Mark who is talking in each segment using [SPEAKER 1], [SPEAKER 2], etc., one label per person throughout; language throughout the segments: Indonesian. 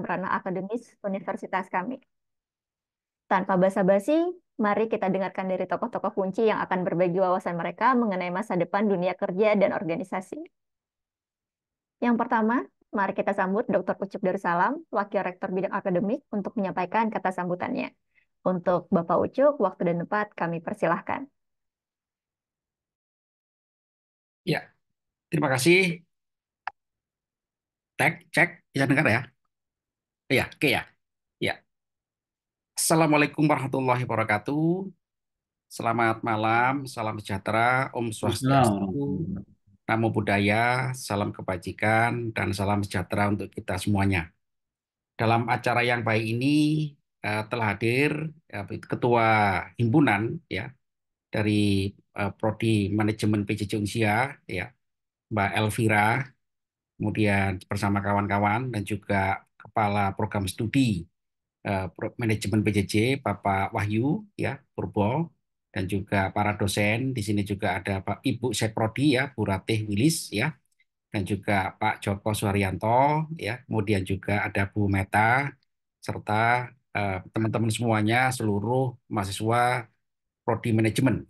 [SPEAKER 1] ranah akademis universitas kami. Tanpa basa-basi, mari kita dengarkan dari tokoh-tokoh kunci yang akan berbagi wawasan mereka mengenai masa depan dunia kerja dan organisasi. Yang pertama, mari kita sambut Dr. Ucup Darussalam, Wakil Rektor Bidang Akademik, untuk menyampaikan kata sambutannya. Untuk Bapak Ucup, waktu dan tempat kami persilahkan.
[SPEAKER 2] Ya, terima kasih. Cek, bisa dengar ya? Ya, oke ya. Ya. Assalamualaikum warahmatullahi wabarakatuh. Selamat malam, salam sejahtera, Om Swastiastu,
[SPEAKER 3] Bismillahirrahmanirrahim.
[SPEAKER 2] Namo Buddhaya, salam kebajikan, dan salam sejahtera untuk kita semuanya. Dalam acara yang baik ini telah hadir Ketua Himpunan ya dari Prodi Manajemen PJJ Unsia ya, Mbak Elvira, kemudian bersama kawan-kawan dan juga Kepala Program Studi Manajemen PJJ Bapak Wahyu ya Purbo, dan juga para dosen di sini juga ada Pak Ibu Seprodi ya Bu Ratih Wilis ya, dan juga Pak Joko Suharyanto ya, kemudian juga ada Bu Meta serta teman-teman semuanya seluruh mahasiswa Prodi Manajemen.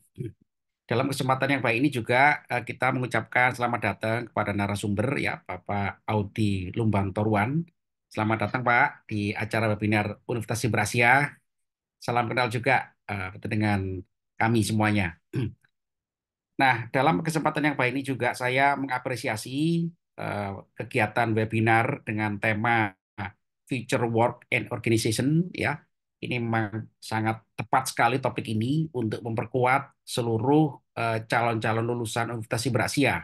[SPEAKER 2] Dalam kesempatan yang baik ini juga kita mengucapkan selamat datang kepada narasumber ya Bapak Audi Lumbang Toruan. Selamat datang Pak di acara webinar Universitas Berasia. Salam kenal juga dengan kami semuanya. Nah, dalam kesempatan yang baik ini juga saya mengapresiasi eh, kegiatan webinar dengan tema Future Work and Organization ya. Ini memang sangat tepat sekali topik ini untuk memperkuat seluruh calon-calon lulusan Universitas Berasia.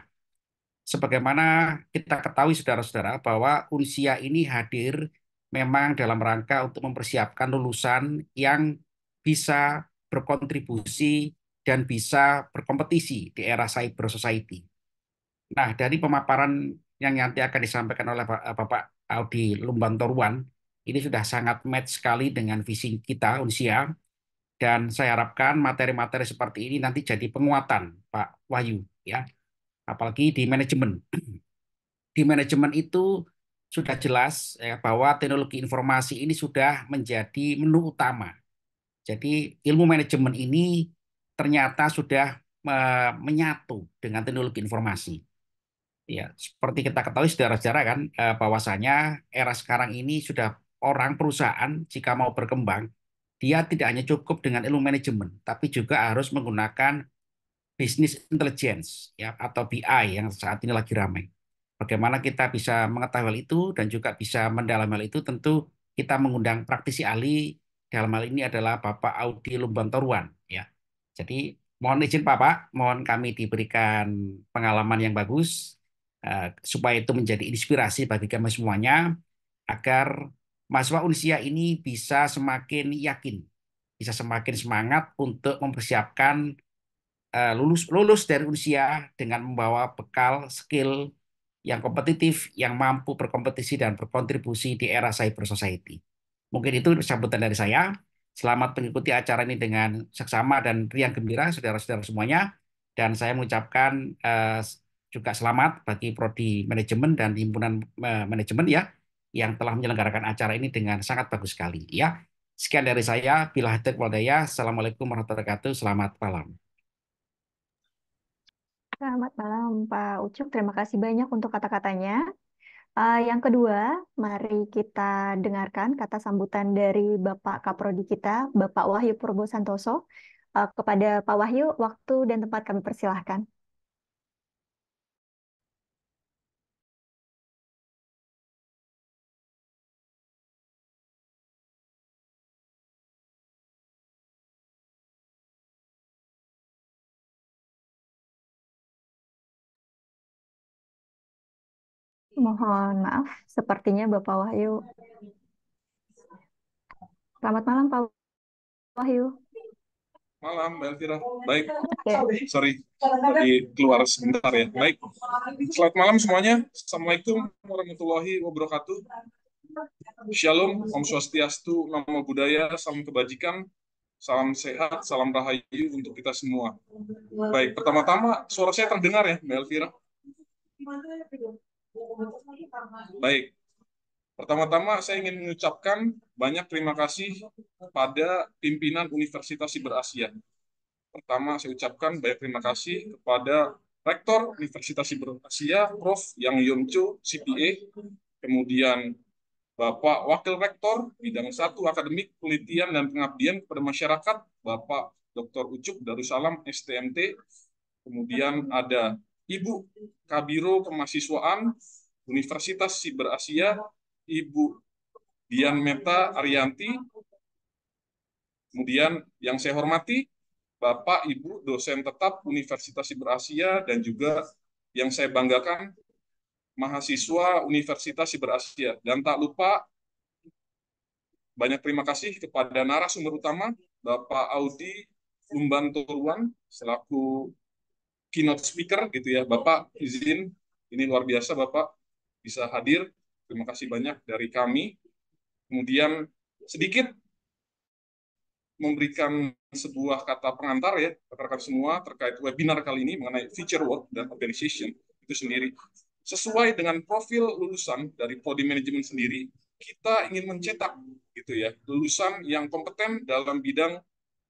[SPEAKER 2] Sebagaimana kita ketahui saudara-saudara bahwa Unsia ini hadir memang dalam rangka untuk mempersiapkan lulusan yang bisa berkontribusi dan bisa berkompetisi di era cyber society. Nah, dari pemaparan yang nanti akan disampaikan oleh Bapak Audi Lumbang Toruan, ini sudah sangat match sekali dengan visi kita Unsia, dan saya harapkan materi-materi seperti ini nanti jadi penguatan Pak Wahyu ya, apalagi di manajemen. Di manajemen itu sudah jelas ya, bahwa teknologi informasi ini sudah menjadi menu utama. Jadi ilmu manajemen ini ternyata sudah menyatu dengan teknologi informasi. Ya, seperti kita ketahui saudara-saudara kan, bahwasanya era sekarang ini sudah orang perusahaan jika mau berkembang, dia tidak hanya cukup dengan ilmu manajemen, tapi juga harus menggunakan business intelligence ya atau BI yang saat ini lagi ramai. Bagaimana kita bisa mengetahui hal itu dan juga bisa mendalami hal itu, tentu kita mengundang praktisi ahli, dalam hal ini adalah Bapak Audi Lumbang Toruan ya. Jadi mohon izin Bapak, mohon kami diberikan pengalaman yang bagus supaya itu menjadi inspirasi bagi kami semuanya agar mahasiswa Unsia ini bisa semakin yakin, bisa semakin semangat untuk mempersiapkan lulus lulus dari usia dengan membawa bekal skill yang kompetitif, yang mampu berkompetisi dan berkontribusi di era cyber society. Mungkin itu sambutan dari saya. Selamat mengikuti acara ini dengan seksama dan riang gembira, saudara-saudara semuanya. Dan saya mengucapkan juga selamat bagi Prodi Manajemen dan Himpunan Manajemen ya, yang telah menyelenggarakan acara ini dengan sangat bagus sekali ya. Sekian dari saya. Bila hadirat walhidayah. Assalamualaikum warahmatullahi wabarakatuh. Selamat malam.
[SPEAKER 1] Selamat malam, Pak Ucup. Terima kasih banyak untuk kata-katanya. Yang kedua, mari kita dengarkan kata sambutan dari Bapak Kaprodi kita, Bapak Wahyu Purbo Santoso. Kepada Pak Wahyu, waktu dan tempat kami persilahkan. Mohon maaf, sepertinya Bapak Wahyu. Selamat malam, Pak Wahyu.
[SPEAKER 3] Malam, Mbak Elvira. Baik,
[SPEAKER 1] Oke.
[SPEAKER 3] sorry, tadi keluar sebentar ya. Baik, selamat malam semuanya. Assalamualaikum warahmatullahi wabarakatuh. Shalom, Om Swastiastu, Namo Buddhaya, salam kebajikan, salam sehat, salam rahayu untuk kita semua. Baik, pertama-tama suara saya terdengar ya, Mbak Elvira. Baik, Pertama-tama saya ingin mengucapkan banyak terima kasih kepada pimpinan Universitas Siber Asia. Pertama, saya ucapkan banyak terima kasih kepada Rektor Universitas Siber Asia, Prof. Yang Yoncho, CPA, kemudian Bapak Wakil Rektor bidang 1 Akademik Penelitian dan Pengabdian kepada Masyarakat, Bapak Dr. Ucup Darussalam, STMT, kemudian ada Ibu Kabiro Kemahasiswaan Universitas Siber Asia, Ibu Dian Meta Arianti, kemudian yang saya hormati Bapak Ibu dosen tetap Universitas Siber Asia dan juga yang saya banggakan mahasiswa Universitas Siber Asia. Dan tak lupa banyak terima kasih kepada narasumber utama Bapak Audi Lumbantoruan selaku keynote speaker gitu ya. Bapak izin, ini luar biasa Bapak bisa hadir. Terima kasih banyak dari kami. Kemudian sedikit memberikan sebuah kata pengantar ya rekan-rekan semua terkait webinar kali ini mengenai future work dan organization itu sendiri. Sesuai dengan profil lulusan dari prodi manajemen sendiri, kita ingin mencetak gitu ya lulusan yang kompeten dalam bidang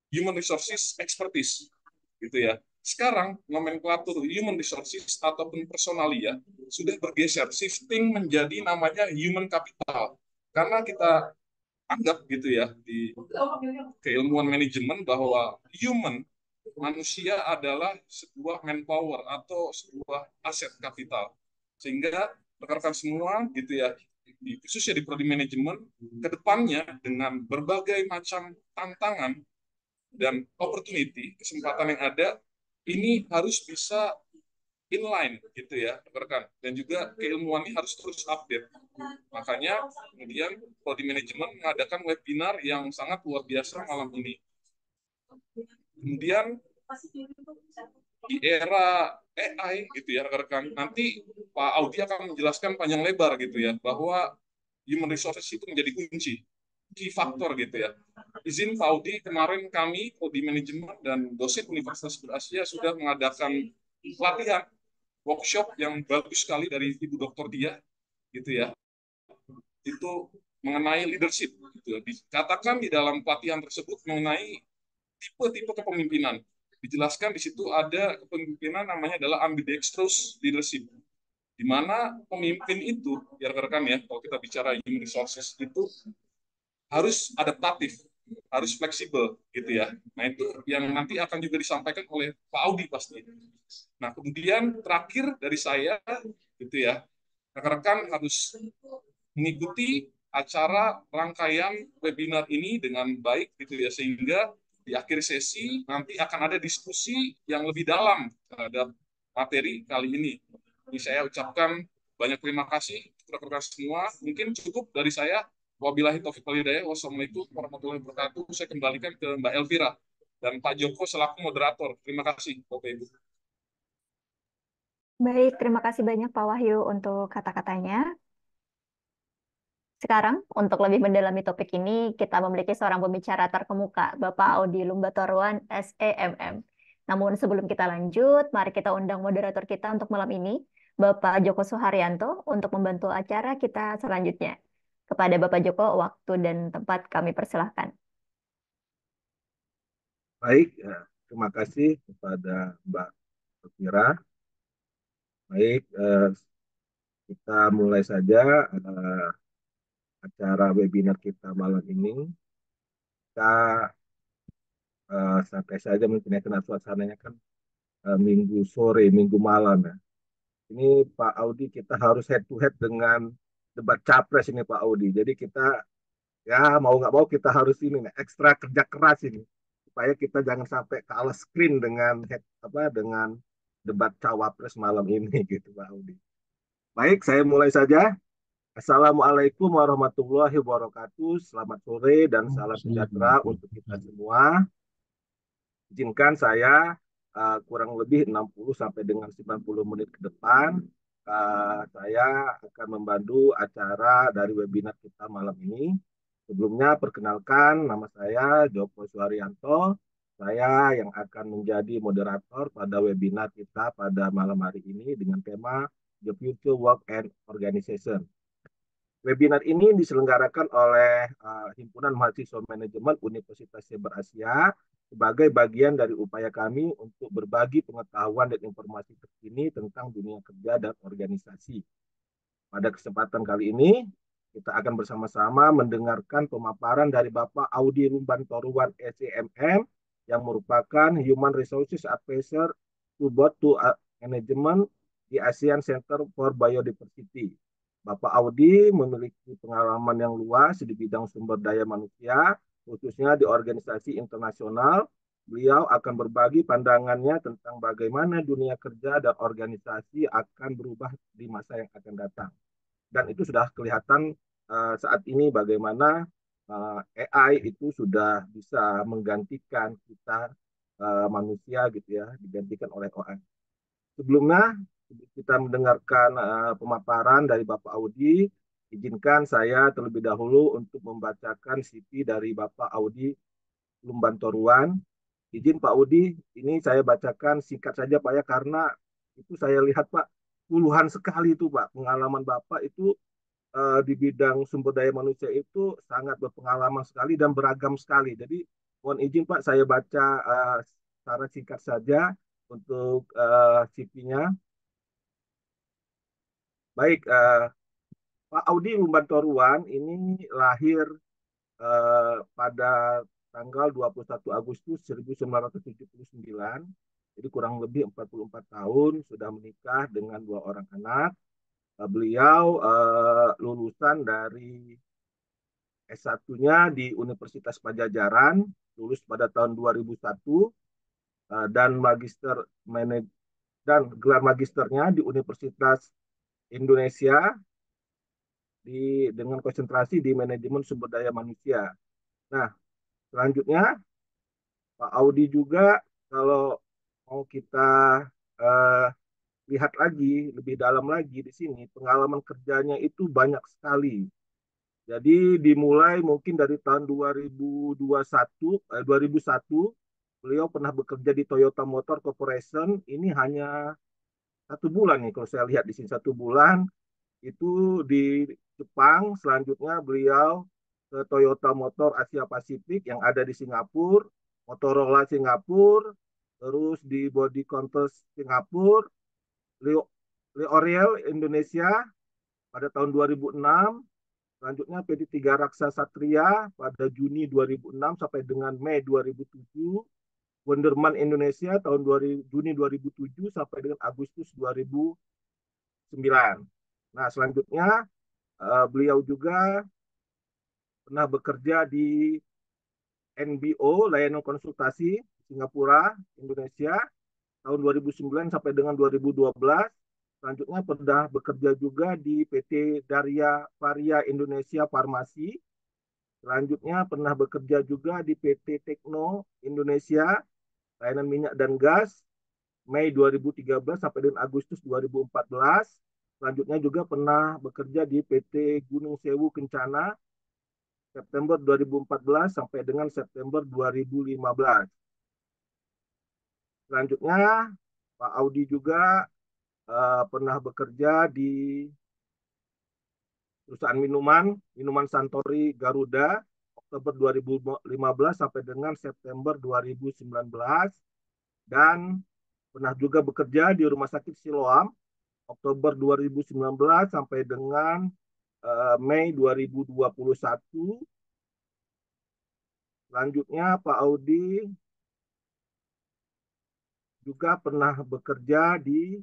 [SPEAKER 3] human resources expertise gitu ya. Sekarang nomenklatur human resources ataupun personalia sudah bergeser shifting menjadi namanya human capital. Karena kita anggap gitu ya di keilmuan manajemen bahwa human manusia adalah sebuah manpower atau sebuah aset kapital. Sehingga rekan-rekan semua gitu ya, khususnya di prodi manajemen, ke depannya dengan berbagai macam tantangan dan opportunity, kesempatan yang ada, ini harus bisa inline gitu ya, rekan. Dan juga keilmuan ini harus terus update. Makanya kemudian prodi manajemen mengadakan webinar yang sangat luar biasa malam ini. Kemudian di era AI gitu ya rekan-rekan, nanti Pak Audi akan menjelaskan panjang lebar gitu ya bahwa human resources itu menjadi kunci, key factor gitu ya. Izin Pak Audi, kemarin kami Prodi Manajemen dan dosen Universitas Asia sudah mengadakan pelatihan workshop yang bagus sekali dari Ibu Dr. Dia gitu ya. Itu mengenai leadership gitu. Dikatakan di dalam pelatihan tersebut mengenai tipe-tipe kepemimpinan. Dijelaskan di situ ada kepemimpinan namanya adalah ambidextrous leadership. Di mana pemimpin itu, ya rekan-rekan ya, kalau kita bicara human resources itu harus adaptatif, harus fleksibel gitu ya. Nah itu yang nanti akan juga disampaikan oleh Pak Audi pasti. Nah kemudian terakhir dari saya gitu ya, rekan-rekan harus mengikuti acara rangkaian webinar ini dengan baik gitu ya sehingga di akhir sesi nanti akan ada diskusi yang lebih dalam terhadap materi kali ini. Ini saya ucapkan banyak terima kasih rekan-rekan semua. Mungkin cukup dari saya. Wabillahi taufiq wal hidayah. Wassalamualaikum warahmatullahi wabarakatuh. Saya kembalikan ke Mbak Elvira dan Pak Joko selaku moderator. Terima kasih Bapak Ibu.
[SPEAKER 1] Baik, terima kasih banyak Pak Wahyu untuk kata-katanya. Sekarang, untuk lebih mendalami topik ini, kita memiliki seorang pembicara terkemuka, Bapak Audi Lumbatorwan, SEMM. Namun sebelum kita lanjut, mari kita undang moderator kita untuk malam ini, Bapak Joko Suharyanto, untuk membantu acara kita selanjutnya. Kepada Bapak Joko, waktu dan tempat kami persilahkan.
[SPEAKER 4] Baik, ya, terima kasih kepada Mbak Elvira. Baik, kita mulai saja acara webinar kita malam ini. Kita santai saja mungkin ya, karena suasananya kan minggu sore, minggu malam ya. Ini Pak Audi kita harus head to head dengan debat capres ini Pak Audi. Jadi kita ya mau nggak mau kita harus ini nih, ekstra kerja keras ini supaya kita jangan sampai kalah screen dengan dengan debat cawapres malam ini gitu Pak Audi. Baik, saya mulai saja. Assalamualaikum warahmatullahi wabarakatuh. Selamat sore dan salam sejahtera untuk kita semua. Izinkan saya kurang lebih 60 sampai dengan 90 menit ke depan saya akan membantu acara dari webinar kita malam ini. Sebelumnya perkenalkan nama saya Joko Suharyanto. Saya yang akan menjadi moderator pada webinar kita pada malam hari ini dengan tema The Future Work and Organization. Webinar ini diselenggarakan oleh Himpunan Mahasiswa Manajemen Universitas Saber Asia sebagai bagian dari upaya kami untuk berbagi pengetahuan dan informasi terkini tentang dunia kerja dan organisasi. Pada kesempatan kali ini, kita akan bersama-sama mendengarkan pemaparan dari Bapak Audi Rumbantoruan SEMM yang merupakan Human Resources Advisor to Board to Management di ASEAN Center for Biodiversity. Bapak Audi memiliki pengalaman yang luas di bidang sumber daya manusia, khususnya di organisasi internasional. Beliau akan berbagi pandangannya tentang bagaimana dunia kerja dan organisasi akan berubah di masa yang akan datang. Dan itu sudah kelihatan saat ini bagaimana AI itu sudah bisa menggantikan kita manusia gitu ya, digantikan oleh AI. Sebelumnya kita mendengarkan pemaparan dari Bapak Audi. Izinkan saya terlebih dahulu untuk membacakan CV dari Bapak Audi Lumbantoruan. Izin Pak Audi, ini saya bacakan singkat saja Pak ya, karena itu saya lihat Pak, puluhan sekali itu Pak, pengalaman Bapak itu di bidang sumber daya manusia itu sangat berpengalaman sekali dan beragam sekali. Jadi mohon izin Pak, saya baca secara singkat saja untuk CV-nya. Baik, Pak Audi Lumbantoruan ini lahir pada tanggal 21 Agustus 1979. Jadi kurang lebih 44 tahun, sudah menikah dengan 2 orang anak. Beliau lulusan dari S1-nya di Universitas Pajajaran, lulus pada tahun 2001, dan dan gelar magisternya di Universitas Indonesia dengan konsentrasi di manajemen sumber daya manusia. Nah, selanjutnya Pak Audi juga kalau mau kita eh, lihat lagi lebih dalam lagi di sini, pengalaman kerjanya itu banyak sekali. Jadi dimulai mungkin dari tahun 2001, beliau pernah bekerja di Toyota Motor Corporation. Ini hanya 1 bulan nih kalau saya lihat di sini, 1 bulan itu di Jepang. Selanjutnya beliau ke Toyota Motor Asia Pasifik yang ada di Singapura, Motorola Singapura, terus di Body Contest Singapura, L'Oreal Indonesia pada tahun 2006. Selanjutnya PT Tiga Raksa Satria pada Juni 2006 sampai dengan Mei 2007. Wonderman Indonesia tahun Juni 2007 sampai dengan Agustus 2009. Nah, selanjutnya beliau juga pernah bekerja di NBO, layanan konsultasi Singapura, Indonesia, tahun 2009 sampai dengan 2012. Selanjutnya pernah bekerja juga di PT Darya Varia Indonesia Farmasi. Selanjutnya pernah bekerja juga di PT Tekno Indonesia, layanan minyak dan gas, Mei 2013 sampai dengan Agustus 2014. Selanjutnya juga pernah bekerja di PT Gunung Sewu Kencana, September 2014 sampai dengan September 2015. Selanjutnya, Pak Audi juga pernah bekerja di perusahaan minuman Santori Garuda, Oktober 2015 sampai dengan September 2019, dan pernah juga bekerja di Rumah Sakit Siloam, Oktober 2019 sampai dengan Mei 2021. Selanjutnya, Pak Audi juga pernah bekerja di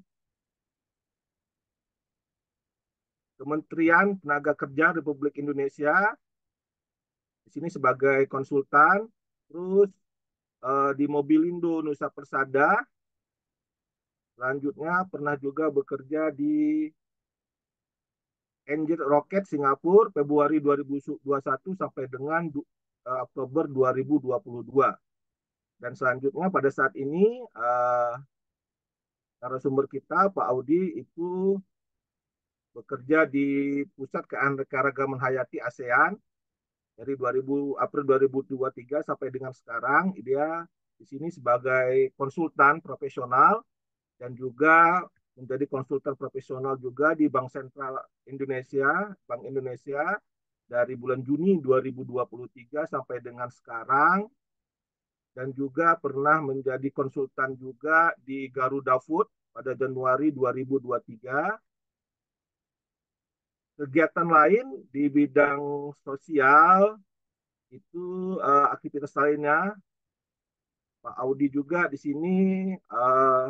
[SPEAKER 4] Kementerian Tenaga Kerja Republik Indonesia, di sini sebagai konsultan, terus di Mobilindo Nusa Persada. Selanjutnya pernah juga bekerja di Angel Rocket Singapura Februari 2021 sampai dengan Oktober 2022. Dan selanjutnya pada saat ini narasumber kita Pak Audi itu bekerja di Pusat Keanekaragaman Hayati ASEAN dari April 2023 sampai dengan sekarang. Dia di sini sebagai konsultan profesional dan juga menjadi konsultan profesional juga di Bank Sentral Indonesia, Bank Indonesia dari bulan Juni 2023 sampai dengan sekarang, dan juga pernah menjadi konsultan juga di Garuda Food pada Januari 2023. Kegiatan lain di bidang sosial itu aktivitas lainnya Pak Audi juga di sini uh,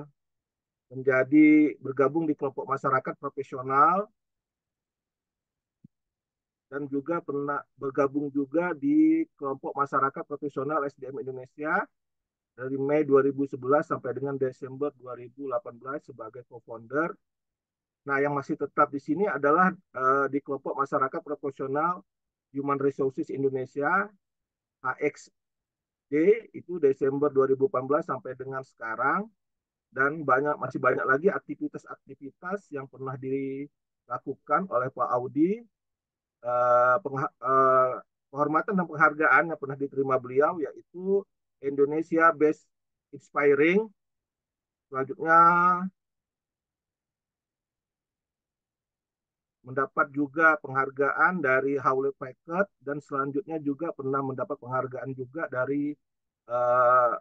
[SPEAKER 4] menjadi bergabung di kelompok masyarakat profesional dan juga pernah bergabung juga di kelompok masyarakat profesional SDM Indonesia dari Mei 2011 sampai dengan Desember 2018 sebagai co-founder. Nah, yang masih tetap di sini adalah di kelompok masyarakat profesional Human Resources Indonesia HXD itu Desember 2018 sampai dengan sekarang, dan masih banyak lagi aktivitas-aktivitas yang pernah dilakukan oleh Pak Audi, penghormatan dan penghargaan yang pernah diterima beliau yaitu Indonesia Best Inspiring. Selanjutnya mendapat juga penghargaan dari Hewlett Packard, dan selanjutnya juga pernah mendapat penghargaan juga dari uh,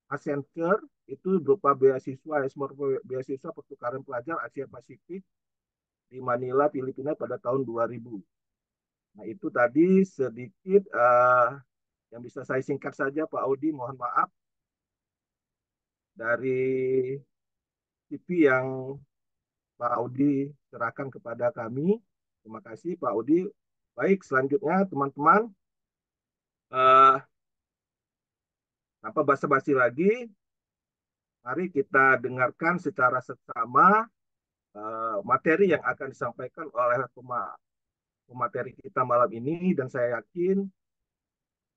[SPEAKER 4] Accenture, itu berupa beasiswa beasiswa pertukaran pelajar Asia Pasifik di Manila, Filipina pada tahun 2000. Nah, itu tadi sedikit yang bisa saya singkat saja, Pak Audi. Mohon maaf dari TV yang Pak Audi serahkan kepada kami. Terima kasih, Pak Audi. Baik, selanjutnya teman-teman, uh, tanpa basa-basi lagi, mari kita dengarkan secara seksama materi yang akan disampaikan oleh pemateri kita malam ini, dan saya yakin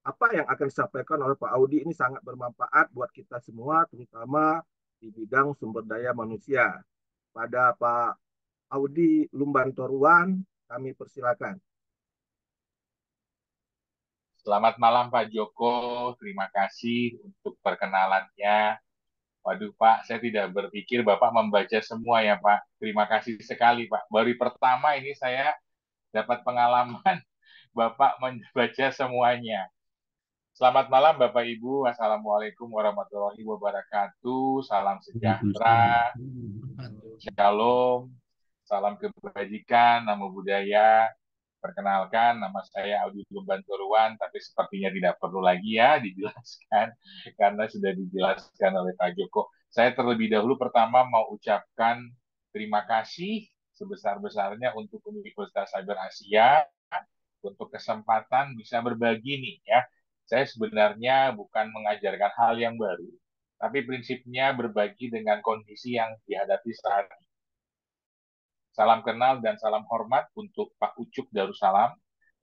[SPEAKER 4] apa yang akan disampaikan oleh Pak Audi ini sangat bermanfaat buat kita semua, terutama di bidang sumber daya manusia. Pada Pak Audi Lumbantoruan, kami persilakan.
[SPEAKER 5] Selamat malam Pak Joko, terima kasih untuk perkenalannya. Waduh Pak, saya tidak berpikir Bapak membaca semua ya Pak. Terima kasih sekali Pak. Baru pertama ini saya dapat pengalaman Bapak membaca semuanya. Selamat malam Bapak Ibu, Assalamualaikum warahmatullahi wabarakatuh. Salam sejahtera, shalom, salam kebajikan, namo buddhaya. Perkenalkan, nama saya Audi Lumbantoruan, tapi sepertinya tidak perlu lagi ya dijelaskan, karena sudah dijelaskan oleh Pak Joko. Saya terlebih dahulu pertama mau ucapkan terima kasih sebesar-besarnya untuk Universitas Cyber Asia, untuk kesempatan bisa berbagi nih ya. Saya sebenarnya bukan mengajarkan hal yang baru, tapi prinsipnya berbagi dengan kondisi yang dihadapi saat ini. Salam kenal dan salam hormat untuk Pak Ucuk Darussalam.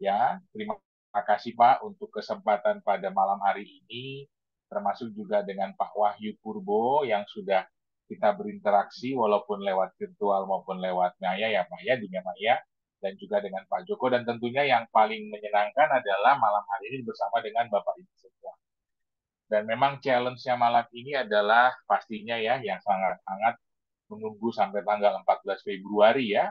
[SPEAKER 5] Ya, terima kasih Pak untuk kesempatan pada malam hari ini, termasuk juga dengan Pak Wahyu Purbo yang sudah kita berinteraksi walaupun lewat virtual maupun lewat maya ya Pak ya, dunia maya, dan juga dengan Pak Joko, dan tentunya yang paling menyenangkan adalah malam hari ini bersama dengan Bapak Ibu semua. Dan memang challenge-nya malam ini adalah pastinya ya yang sangat-sangat menunggu sampai tanggal 14 Februari ya.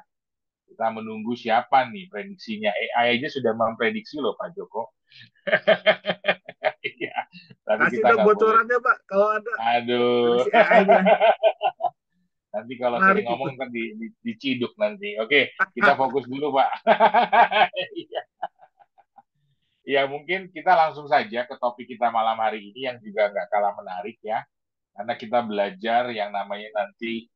[SPEAKER 5] Kita menunggu siapa nih prediksinya. AI aja sudah memprediksi loh Pak Joko. Iya, tapi
[SPEAKER 4] Kasih
[SPEAKER 5] kita
[SPEAKER 4] dong
[SPEAKER 5] nggak boleh.
[SPEAKER 4] bocorannya, Pak, kalau ada
[SPEAKER 5] Aduh.
[SPEAKER 4] prediksi AI-nya.
[SPEAKER 5] Nanti kalau sering
[SPEAKER 4] Menarik itu.
[SPEAKER 5] ngomong kan diciduk nanti. Oke, kita fokus dulu Pak. Iya. Ya mungkin kita langsung saja ke topik kita malam hari ini yang juga nggak kalah menarik ya. Karena kita belajar yang namanya nanti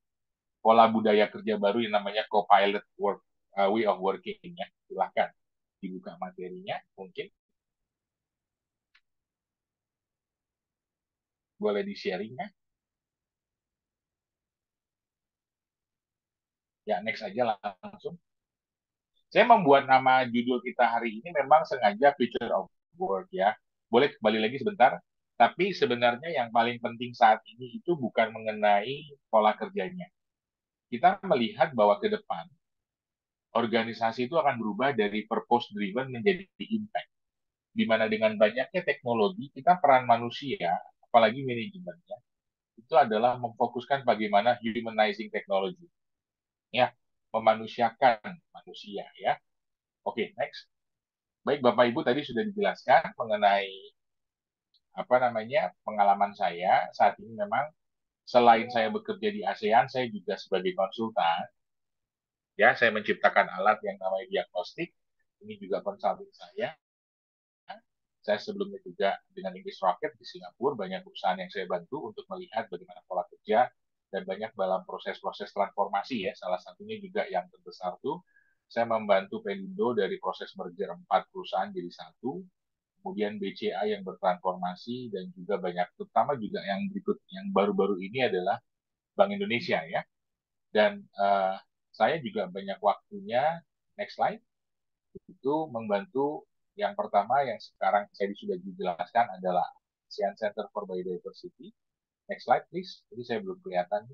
[SPEAKER 5] pola budaya kerja baru yang namanya co-pilot way of working ya. Silahkan dibuka materinya mungkin. Boleh di-sharing ya? Ya, next aja langsung. Saya membuat nama judul kita hari ini memang sengaja Future of Work ya. Boleh kembali lagi sebentar. Tapi sebenarnya yang paling penting saat ini itu bukan mengenai pola kerjanya. Kita melihat bahwa ke depan organisasi itu akan berubah dari purpose driven menjadi impact. Di mana dengan banyaknya teknologi, kita peran manusia, apalagi manajemennya, itu adalah memfokuskan bagaimana humanizing technology, ya, memanusiakan manusia, ya. Oke, next. Baik, Bapak Ibu tadi sudah dijelaskan mengenai apa namanya pengalaman saya saat ini. Memang selain saya bekerja di ASEAN, saya juga sebagai konsultan, ya, saya menciptakan alat yang namanya diagnostik. Ini juga konsultan saya. Saya sebelumnya juga dengan English Rocket di Singapura, banyak perusahaan yang saya bantu untuk melihat bagaimana pola kerja dan banyak dalam proses-proses transformasi, ya. Salah satunya juga yang terbesar tuh, saya membantu Pelindo dari proses merger 4 perusahaan jadi satu, kemudian BCA yang bertransformasi, dan juga banyak, terutama juga yang berikut, yang baru-baru ini adalah Bank Indonesia, ya. Dan saya juga banyak waktunya, next slide, itu membantu yang pertama yang sekarang saya sudah dijelaskan adalah ASEAN Center for Biodiversity. Next slide, please. Ini saya belum kelihatan.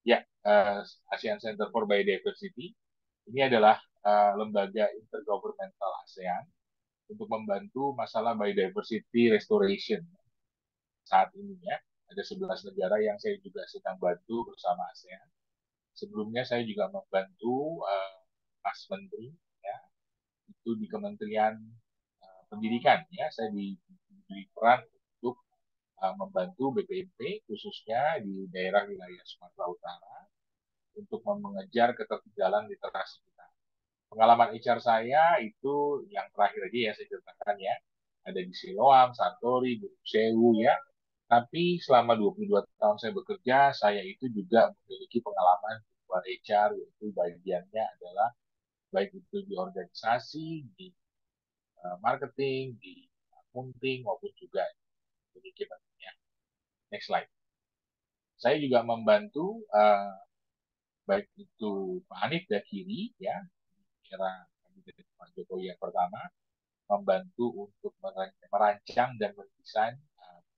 [SPEAKER 5] Ya, ASEAN Center for Biodiversity. Ini adalah lembaga intergovernmental ASEAN untuk membantu masalah biodiversity restoration. Saat ini, ya, ada 11 negara yang saya juga sedang bantu bersama ASEAN. Sebelumnya saya juga membantu Mas Menteri, ya, itu di Kementerian Pendidikan, ya, saya diberi peran untuk membantu BPMP khususnya di daerah wilayah Sumatera Utara untuk mengejar ketertinggalan literasi kita. Pengalaman HR saya itu yang terakhir aja ya saya ceritakan, ya, ada di Siloam, Santori, Gunung Sewu, ya. Tapi selama 22 tahun saya bekerja, saya itu juga memiliki pengalaman di luar HR, yaitu bagiannya adalah baik itu di organisasi, di marketing, di accounting, maupun juga di manajemennya. Next slide. Saya juga membantu baik itu Pak Hanif Dakiri, ya, era Pak Jokowi yang pertama, membantu untuk merancang dan mendesain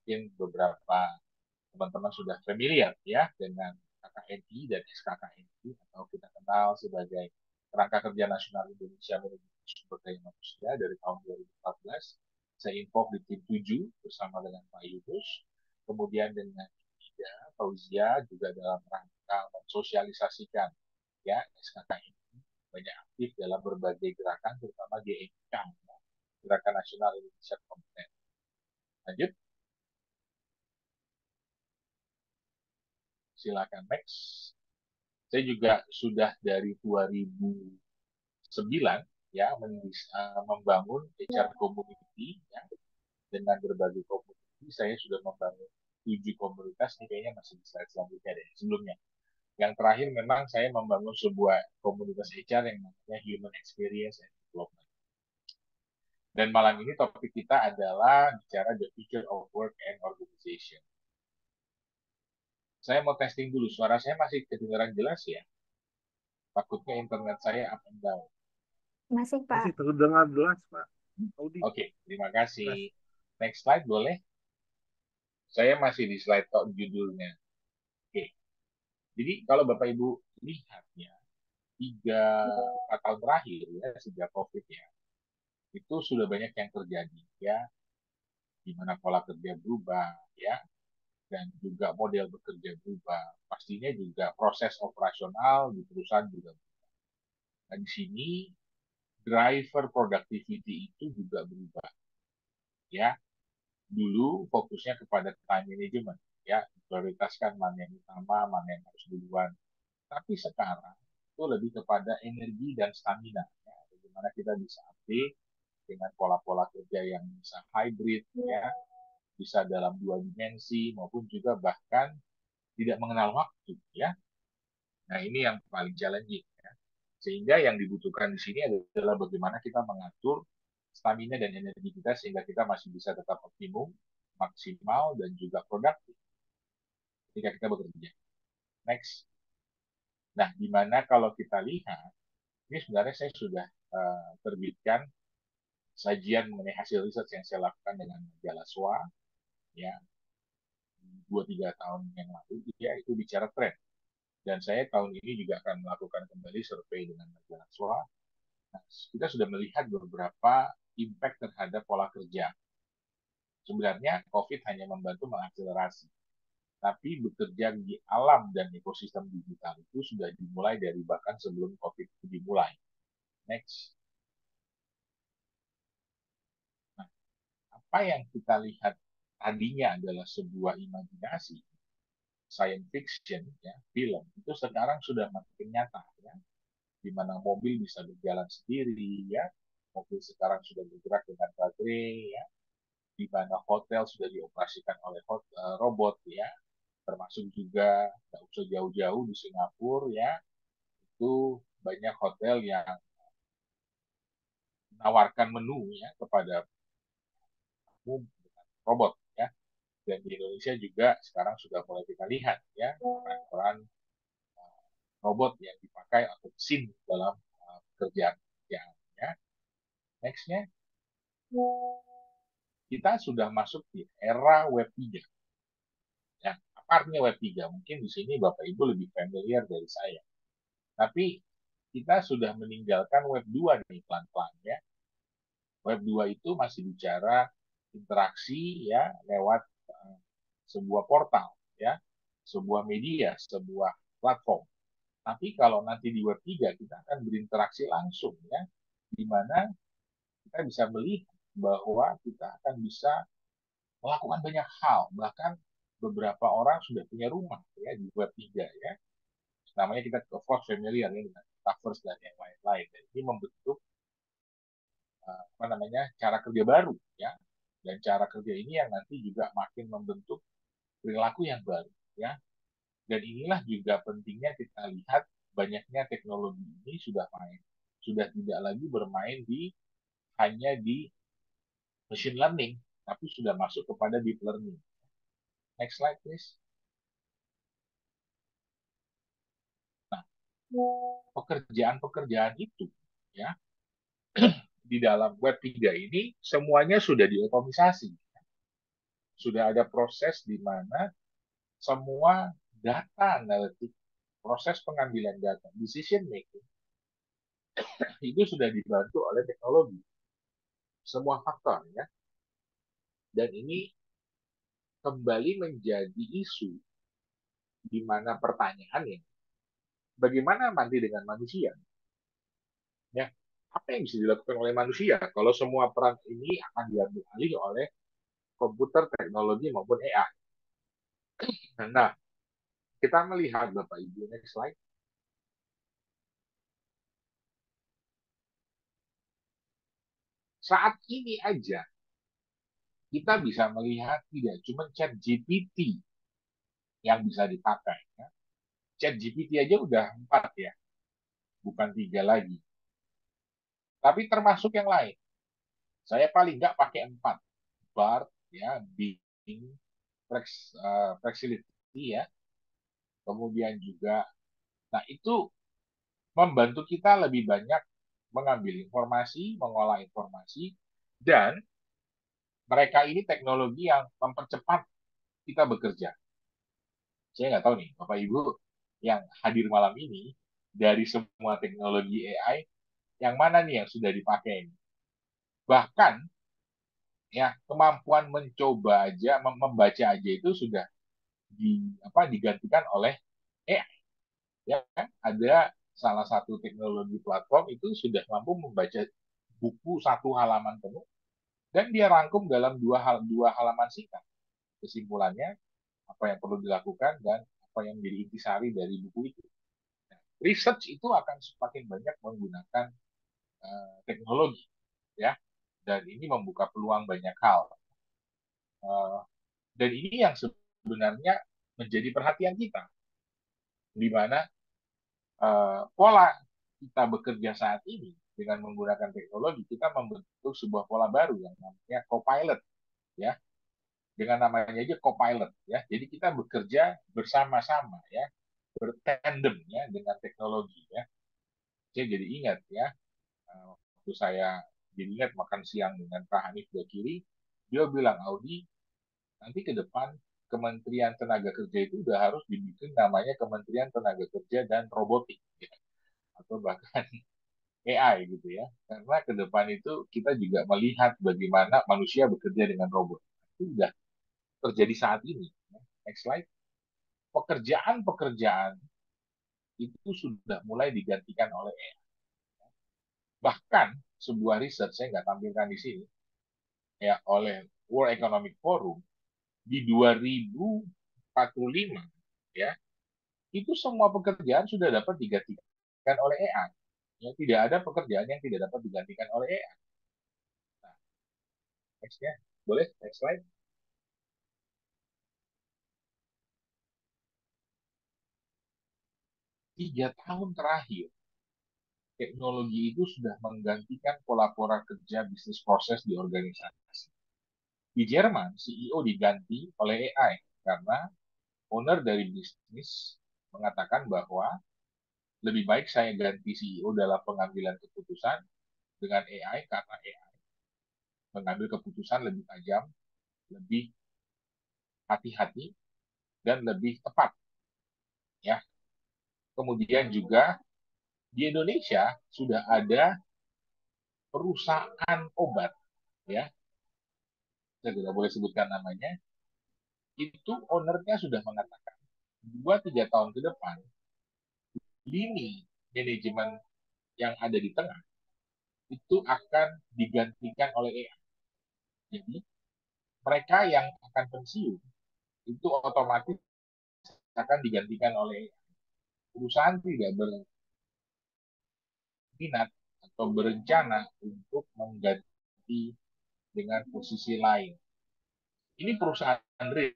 [SPEAKER 5] mungkin beberapa teman-teman sudah familiar, ya, dengan KKNI dan SKKNI atau kita kenal sebagai Kerangka Kerja Nasional Indonesia menuju Sumber Daya Manusia dari tahun 2014. Saya involved di tim 7 bersama dengan Pak Yunus, kemudian dengan Ida Fauzia juga dalam rangka mensosialisasikan, ya, SKKNI banyak aktif dalam berbagai gerakan, terutama GNK, ya, Gerakan Nasional Indonesia Kompeten. Lanjut. Silakan next. Saya juga sudah dari 2009, ya, membangun HR community, ya, dengan berbagai community. Saya sudah membangun 7 komunitas, ini kayaknya masih di slide selanjutnya deh, sebelumnya. Yang terakhir memang saya membangun sebuah komunitas HR yang namanya Human Experience and Development. Dan malam ini topik kita adalah bicara the future of work and organization. Saya mau testing dulu, suara saya masih kedengaran jelas, ya? Takutnya internet saya up and down.
[SPEAKER 1] Masih, Pak.
[SPEAKER 4] Masih terdengar jelas, Pak Audi.
[SPEAKER 5] Oke, terima kasih. Next slide boleh? Saya masih di slide tok judulnya. Oke. Jadi kalau Bapak Ibu lihat, ya, 3-4 tahun terakhir, ya, sejak COVID, ya, itu sudah banyak yang terjadi, ya, di mana pola kerja berubah, ya, dan juga model bekerja berubah. Pastinya juga proses operasional di perusahaan juga berubah. Dan di sini driver productivity itu juga berubah, ya. Dulu fokusnya kepada time management, ya, prioritaskan mana yang utama, mana yang harus duluan. Tapi sekarang itu lebih kepada energi dan stamina, ya. Bagaimana kita bisa update dengan pola-pola kerja yang bisa hybrid, ya, bisa dalam 2 dimensi maupun juga bahkan tidak mengenal waktu, ya. Nah, ini yang paling challenging, ya. Sehingga yang dibutuhkan di sini adalah bagaimana kita mengatur stamina dan energi kita sehingga kita masih bisa tetap optimum, maksimal, dan juga produktif ketika kita bekerja. Next. Nah, di mana kalau kita lihat, ini sebenarnya saya sudah terbitkan sajian mengenai hasil riset yang saya lakukan dengan majalah SWA, ya, 2-3 tahun yang lalu, ya, itu bicara tren. Dan saya tahun ini juga akan melakukan kembali survei dengan majalah SWA Nah, kita sudah melihat beberapa impact terhadap pola kerja. Sebenarnya COVID hanya membantu mengakselerasi, tapi bekerja di alam dan ekosistem digital itu sudah dimulai dari bahkan sebelum COVID itu dimulai. Next. Nah, apa yang kita lihat tadinya adalah sebuah imajinasi, science fiction, ya, film, itu sekarang sudah makin nyata, ya, di mana mobil bisa berjalan sendiri, ya, mobil sekarang sudah bergerak dengan baterai, ya, di mana hotel sudah dioperasikan oleh robot, ya, termasuk juga nggak usah jauh-jauh di Singapura, ya, itu banyak hotel yang menawarkan menu, ya, kepada robot, ya, dan di Indonesia juga sekarang sudah mulai kita lihat, ya, peran robot yang dipakai atau mesin dalam pekerjaan. Ya. Nextnya, kita sudah masuk di era Web 3. Ya, apa artinya Web 3? Mungkin di sini Bapak Ibu lebih familiar dari saya. Tapi kita sudah meninggalkan Web 2 nih pelan-pelan, ya. Web 2 itu masih bicara interaksi, ya, lewat sebuah portal, ya, sebuah media, sebuah platform. Tapi kalau nanti di Web 3 kita akan berinteraksi langsung, ya, di mana kita bisa melihat bahwa kita akan bisa melakukan banyak hal, bahkan beberapa orang sudah punya rumah, ya, di Web 3, ya. Namanya kita of course familiar, ya, dengan metaverse dan yang lain-lain. Dan ini membentuk apa namanya cara kerja baru, ya. Dan cara kerja ini yang nanti juga makin membentuk perilaku yang baru, ya. Dan inilah juga pentingnya kita lihat banyaknya teknologi ini sudah tidak lagi bermain hanya di machine learning, tapi sudah masuk kepada deep learning. Next slide, please. Nah, pekerjaan-pekerjaan itu, ya, di dalam Web 3 ini semuanya sudah diotomisasi. Sudah ada proses di mana semua data analitik, proses pengambilan data, decision making, itu sudah dibantu oleh teknologi. Semua faktor, ya. Dan ini kembali menjadi isu di mana pertanyaannya, bagaimana nanti dengan manusia? Ya, apa yang bisa dilakukan oleh manusia kalau semua peran ini akan diambil alih oleh komputer, teknologi maupun AI? Nah, kita melihat Bapak Ibu, next slide. Saat ini aja kita bisa melihat tidak cuma chat GPT yang bisa dipakai. Ya. Chat GPT aja udah 4, ya, bukan 3 lagi. Tapi termasuk yang lain. Saya paling nggak pakai 4. Bard, ya, Bing, Flexility, ya. Kemudian juga, nah itu membantu kita lebih banyak mengambil informasi, mengolah informasi, dan mereka ini teknologi yang mempercepat kita bekerja. Saya nggak tahu nih, Bapak Ibu yang hadir malam ini, dari semua teknologi AI, yang mana nih yang sudah dipakai? Bahkan, ya, kemampuan mencoba aja, membaca aja itu sudah digantikan oleh AI. Ya, ada salah satu teknologi platform itu sudah mampu membaca buku 1 halaman penuh dan dia rangkum dalam 2 halaman singkat. Kesimpulannya, apa yang perlu dilakukan dan apa yang menjadi intisari dari buku itu. Nah, research itu akan semakin banyak menggunakan teknologi, ya, dan ini membuka peluang banyak hal. Dan ini yang sebenarnya menjadi perhatian kita, di mana pola kita bekerja saat ini dengan menggunakan teknologi, kita membentuk sebuah pola baru yang namanya copilot, ya. Dengan namanya aja copilot, ya. Jadi kita bekerja bersama-sama, ya, bertandem, ya, dengan teknologi, ya. Saya jadi ingat, ya, waktu saya jadi ingat makan siang dengan Pak Hanif Dakiri, dia bilang, Audi, nanti ke depan Kementerian Tenaga Kerja itu udah harus dibikin namanya Kementerian Tenaga Kerja dan Robotik, ya. Atau bahkan AI gitu ya. Karena ke depan itu kita juga melihat bagaimana manusia bekerja dengan robot. Itu sudah terjadi saat ini. Next slide. Pekerjaan-pekerjaan itu sudah mulai digantikan oleh AI. Bahkan sebuah riset, saya nggak tampilkan di sini, ya oleh World Economic Forum, di 2045, ya, itu semua pekerjaan sudah dapat digantikan oleh AI. Ya, tidak ada pekerjaan yang tidak dapat digantikan oleh AI. Nah, next-nya, boleh, next slide. 3 tahun terakhir, teknologi itu sudah menggantikan pola-pola kerja bisnis proses di organisasi. Di Jerman, CEO diganti oleh AI karena owner dari bisnis mengatakan bahwa lebih baik saya ganti CEO dalam pengambilan keputusan dengan AI karena AI mengambil keputusan lebih tajam, lebih hati-hati, dan lebih tepat. Ya, kemudian juga di Indonesia sudah ada perusahaan obat, ya, saya tidak boleh sebutkan namanya, itu ownernya sudah mengatakan 2-3 tahun ke depan lini manajemen yang ada di tengah itu akan digantikan oleh AI. Jadi mereka yang akan pensiun itu otomatis akan digantikan oleh AI. Perusahaan tidak berminat atau berencana untuk mengganti dengan posisi lain. Ini perusahaan real,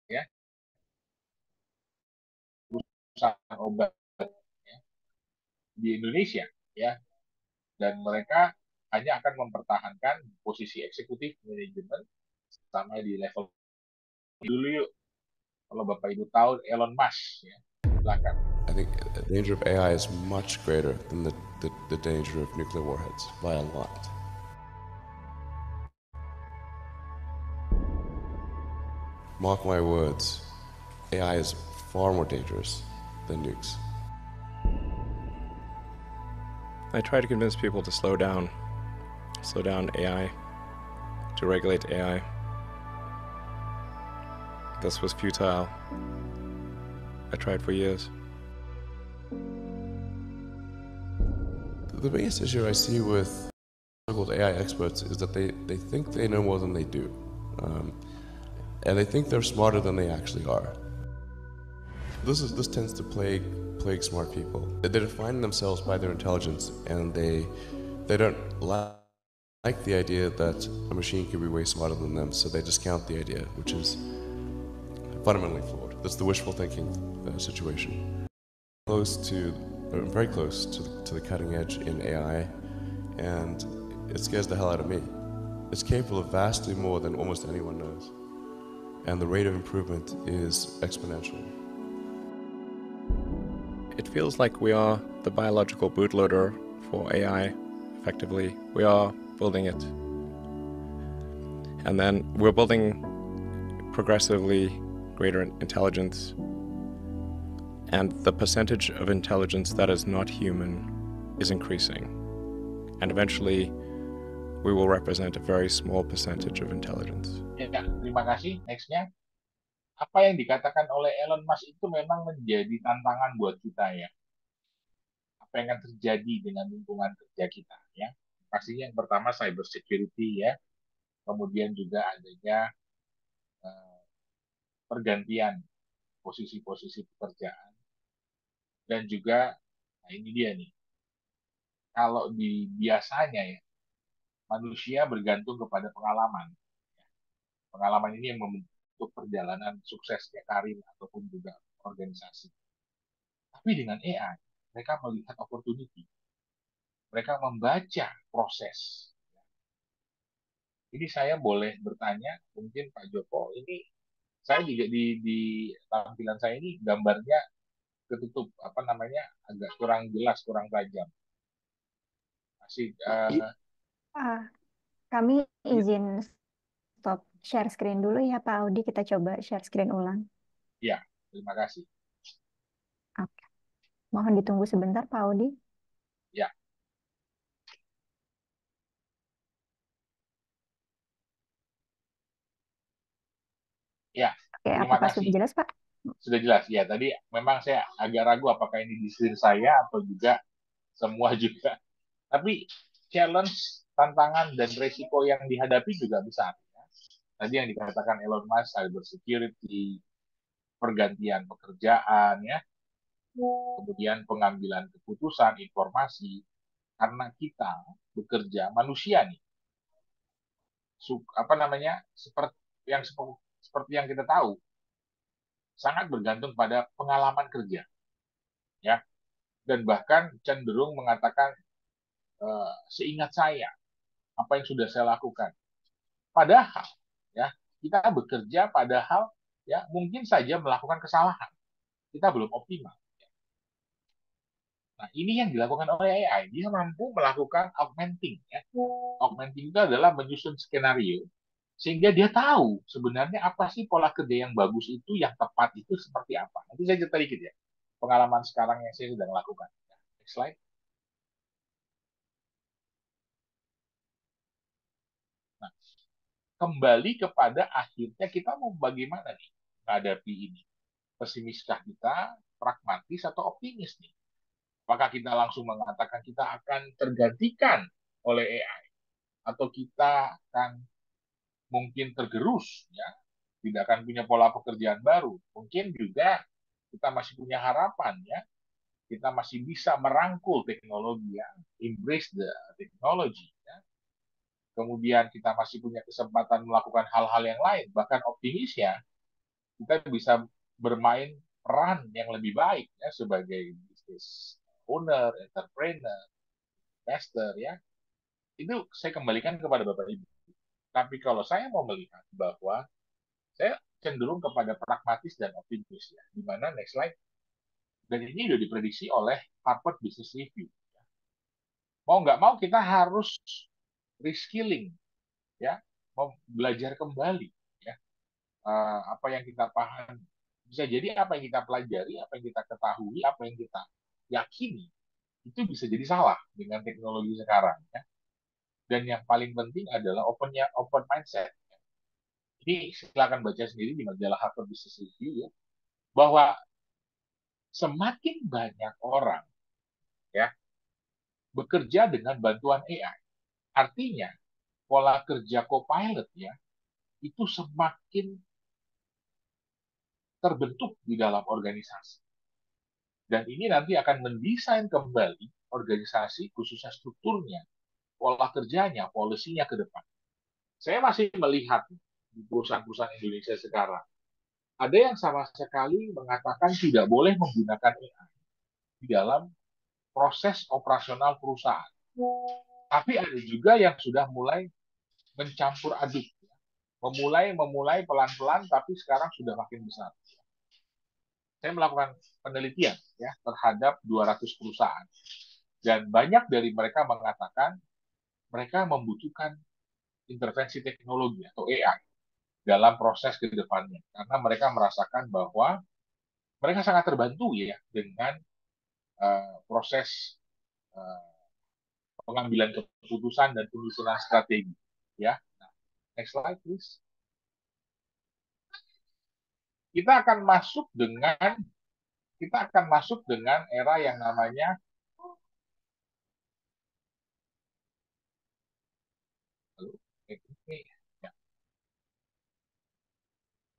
[SPEAKER 5] ya, perusahaan obat, ya, di Indonesia, ya, dan mereka hanya akan mempertahankan posisi eksekutif manajemen sama di level dulu yuk. Kalau Bapak Ibu tahu Elon Musk, ya, belakang.
[SPEAKER 6] I think the danger of AI is much greater than the danger of nuclear warheads by a lot. Mark my words, AI is far more dangerous than nukes.
[SPEAKER 7] I try to convince people to slow down AI, to regulate AI. This was futile. I tried for years.
[SPEAKER 6] The biggest issue I see with so-called AI experts is that they think they know more than they do. And they think they're smarter than they actually are. This tends to plague smart people. They define themselves by their intelligence, and they don't like the idea that a machine could be way smarter than them, so they discount the idea, which is fundamentally flawed. That's the wishful thinking situation. Very close to the cutting edge in AI, and it scares the hell out of me. It's capable of vastly more than almost anyone knows, and the rate of improvement is exponential.
[SPEAKER 7] It feels like we are the biological bootloader for AI, effectively. We are building it. And then we're building progressively greater intelligence. And the percentage of intelligence that is not human is increasing. And eventually, we will represent a very small percentage of intelligence.
[SPEAKER 5] Ya, terima kasih. Next-nya. Apa yang dikatakan oleh Elon Musk itu memang menjadi tantangan buat kita, ya. Apa yang akan terjadi dengan lingkungan kerja kita, ya. Pastinya yang pertama cyber security, ya. Kemudian juga adanya pergantian posisi-posisi pekerjaan. Dan juga, nah ini dia nih, kalau di biasanya ya, manusia bergantung kepada pengalaman. Pengalaman ini yang membentuk perjalanan suksesnya karir ataupun juga organisasi. Tapi dengan AI, mereka melihat opportunity. Mereka membaca proses. Ini saya boleh bertanya, mungkin Pak Joko, ini saya juga di tampilan saya ini gambarnya ketutup, apa namanya, agak kurang jelas, kurang tajam. Masih,
[SPEAKER 1] Kami
[SPEAKER 5] ya,
[SPEAKER 1] izin stop share screen dulu ya Pak Audi, kita coba share screen ulang.
[SPEAKER 5] ya, terima kasih.
[SPEAKER 1] Oke. Mohon ditunggu sebentar, Pak Audi.
[SPEAKER 5] Ya, ya.
[SPEAKER 1] Oke,
[SPEAKER 5] Terima
[SPEAKER 1] apakah sudah
[SPEAKER 5] kasih.
[SPEAKER 1] jelas, Pak?
[SPEAKER 5] Sudah jelas. Ya, tadi memang saya agak ragu apakah ini distrik saya atau juga semua juga. Tapi challenge, tantangan, dan resiko yang dihadapi juga besar. Ya. Tadi yang dikatakan Elon Musk, cyber security, pergantian pekerjaan, ya, kemudian pengambilan keputusan, informasi, karena kita bekerja manusia nih, apa namanya, seperti yang kita tahu, sangat bergantung pada pengalaman kerja, ya, dan bahkan cenderung mengatakan seingat saya apa yang sudah saya lakukan. Padahal, ya, kita bekerja padahal ya mungkin saja melakukan kesalahan, kita belum optimal. Nah, ini yang dilakukan oleh AI. Dia mampu melakukan augmenting. Ya. Augmenting itu adalah menyusun skenario sehingga dia tahu sebenarnya apa sih pola kerja yang bagus itu, yang tepat itu seperti apa. Nanti saya cerita dikit ya, pengalaman sekarang yang saya sedang lakukan. Next slide. Nah, kembali kepada akhirnya kita mau bagaimana nih menghadapi ini. Pesimiskah kita, pragmatis atau optimis nih? Apakah kita langsung mengatakan kita akan tergantikan oleh AI atau kita akan mungkin tergerus, ya, tidak akan punya pola pekerjaan baru. Mungkin juga kita masih punya harapan, ya, kita masih bisa merangkul teknologi, ya, embrace the technology, ya. Kemudian kita masih punya kesempatan melakukan hal-hal yang lain, bahkan optimis, ya, kita bisa bermain peran yang lebih baik, ya, sebagai business owner, entrepreneur, investor, ya. Itu saya kembalikan kepada Bapak Ibu. Tapi kalau saya mau melihat bahwa saya cenderung kepada pragmatis dan optimis, ya. Di mana next slide, dan ini sudah diprediksi oleh Harvard Business Review. Mau nggak mau kita harus reskilling, ya, mau belajar kembali, ya. Apa yang kita paham, bisa jadi apa yang kita pelajari, apa yang kita ketahui, apa yang kita yakini itu bisa jadi salah dengan teknologi sekarang, ya. Dan yang paling penting adalah open mindset. Ini silakan baca sendiri di majalah Harvard Business Review, ya, bahwa semakin banyak orang, ya, bekerja dengan bantuan AI. Artinya pola kerja Copilot, ya, itu semakin terbentuk di dalam organisasi. Dan ini nanti akan mendesain kembali organisasi, khususnya strukturnya, pola kerjanya, polisinya ke depan. Saya masih melihat di perusahaan-perusahaan Indonesia sekarang, ada yang sama sekali mengatakan tidak boleh menggunakan AI di dalam proses operasional perusahaan. Tapi ada juga yang sudah mulai mencampur aduk, memulai pelan-pelan, tapi sekarang sudah makin besar. Saya melakukan penelitian, ya, terhadap 200 perusahaan, dan banyak dari mereka mengatakan mereka membutuhkan intervensi teknologi atau AI dalam proses ke depannya, karena mereka merasakan bahwa mereka sangat terbantu, ya, dengan proses uh, pengambilan keputusan dan penyusunan strategi, ya. Nah, next slide please. Kita akan masuk dengan era yang namanya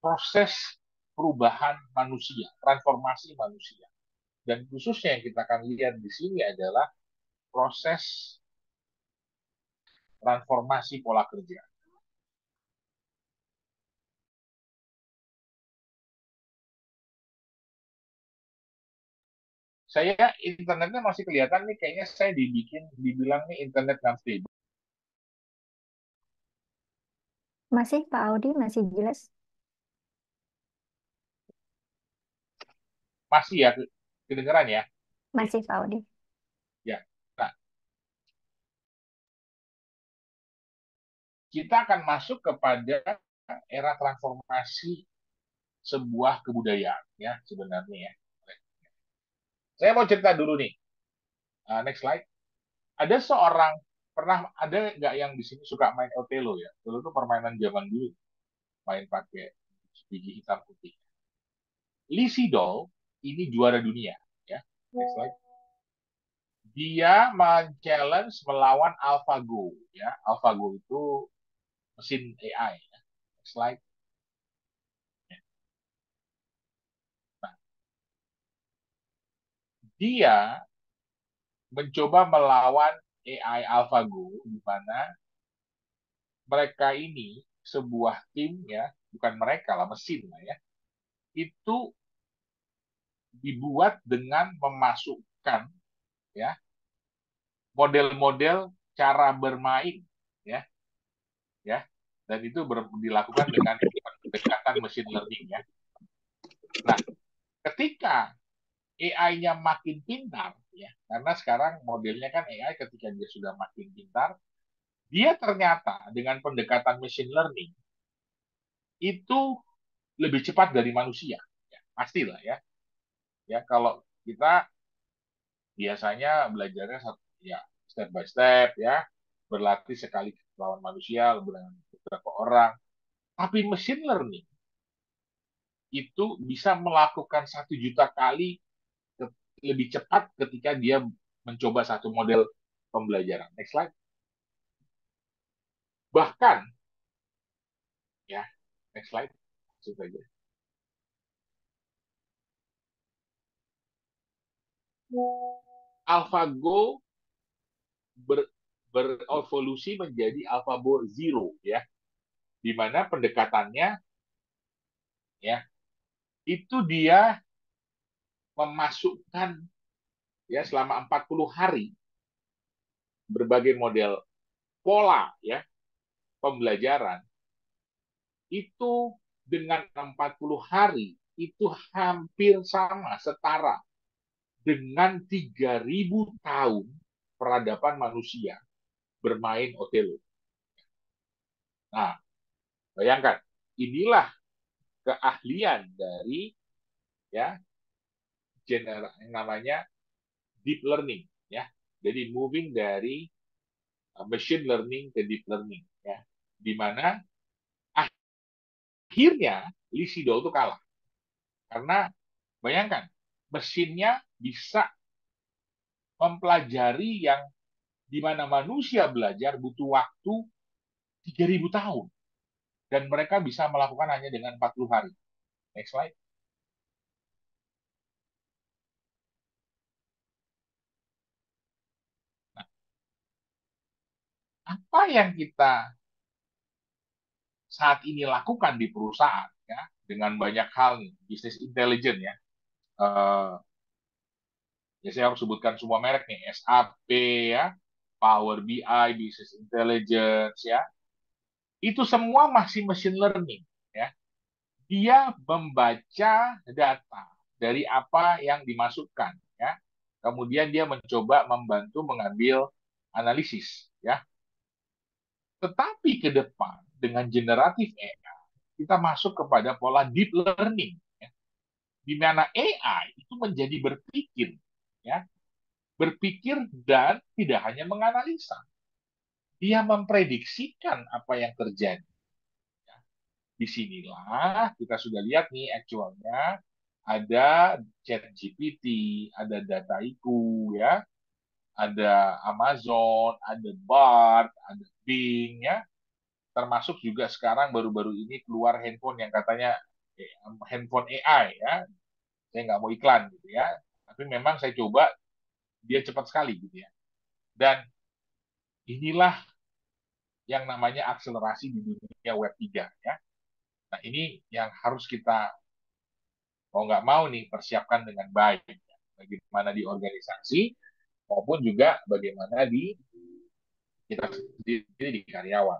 [SPEAKER 5] proses perubahan manusia, transformasi manusia. Dan khususnya yang kita akan lihat di sini adalah proses transformasi pola kerja. Saya internetnya masih kelihatan nih, kayaknya saya dibilang nih internet nggak stable.
[SPEAKER 1] Masih, Pak Audi, masih jelas?
[SPEAKER 5] Masih ya, kedengeran ya?
[SPEAKER 1] Masih, Pak Audi.
[SPEAKER 5] Ya. Nah, kita akan masuk kepada era transformasi sebuah kebudayaan, ya, sebenarnya, ya. Saya mau cerita dulu nih. Next slide. Ada nggak yang di sini suka main Otelo ya? Otelo itu permainan zaman dulu, main pakai biji hitam putih. Lizzie Doll ini juara dunia ya. Next slide. Dia men-challenge melawan AlphaGo ya. AlphaGo itu mesin AI ya. Next slide. Nah, dia mencoba melawan AI AlphaGo di mana mereka ini sebuah tim ya, bukan mereka lah, mesin lah ya. Itu dibuat dengan memasukkan ya model-model cara bermain ya ya dan itu dilakukan dengan pendekatan machine learning ya. Nah, ketika AI-nya makin pintar ya, karena sekarang modelnya kan AI ketika dia sudah makin pintar, dia ternyata dengan pendekatan machine learning itu lebih cepat dari manusia. Ya, pastilah ya. Ya kalau kita biasanya belajarnya ya step by step ya, berlatih sekali lawan manusia dengan beberapa orang. Tapi machine learning itu bisa melakukan 1 juta kali lebih cepat ketika dia mencoba satu model pembelajaran. Next slide. Bahkan ya, next slide. Langsung saja. AlphaGo berevolusi menjadi AlphaGo Zero ya, di mana pendekatannya ya itu dia memasukkan ya selama 40 hari berbagai model pola ya pembelajaran itu dengan 40 hari itu hampir sama setara dengan 3.000 tahun peradaban manusia bermain Otelo. Nah, bayangkan, inilah keahlian dari ya yang namanya deep learning ya. Jadi moving dari machine learning ke deep learning ya. Di mana akhirnya Lizzie Doll itu kalah. Karena bayangkan, mesinnya bisa mempelajari yang di mana manusia belajar butuh waktu 3.000 tahun. Dan mereka bisa melakukan hanya dengan 40 hari. Next slide. Nah, apa yang kita saat ini lakukan di perusahaan ya dengan banyak hal nih, bisnis intelijen ya. Ya saya harus sebutkan semua merek nih, SAP ya, Power BI, Business Intelligence ya. Itu semua masih machine learning ya. Dia membaca data dari apa yang dimasukkan ya. Kemudian dia mencoba membantu mengambil analisis ya. Tetapi ke depan dengan generatif AI kita masuk kepada pola deep learning ya. Di mana AI itu menjadi berpikir ya. Berpikir dan tidak hanya menganalisa. Dia memprediksikan apa yang terjadi. Disinilah kita sudah lihat nih actualnya ada ChatGPT, ada Dataiku ya, ada Amazon, ada Bard, ada Bing ya, termasuk juga sekarang baru-baru ini keluar handphone yang katanya handphone AI ya, saya nggak mau iklan gitu ya, tapi memang saya coba dia cepat sekali gitu ya, dan inilah yang namanya akselerasi di dunia Web 3 ya. Nah ini yang harus kita mau nggak mau nih persiapkan dengan baik ya. Bagaimana di organisasi maupun juga bagaimana di kita sendiri di karyawan.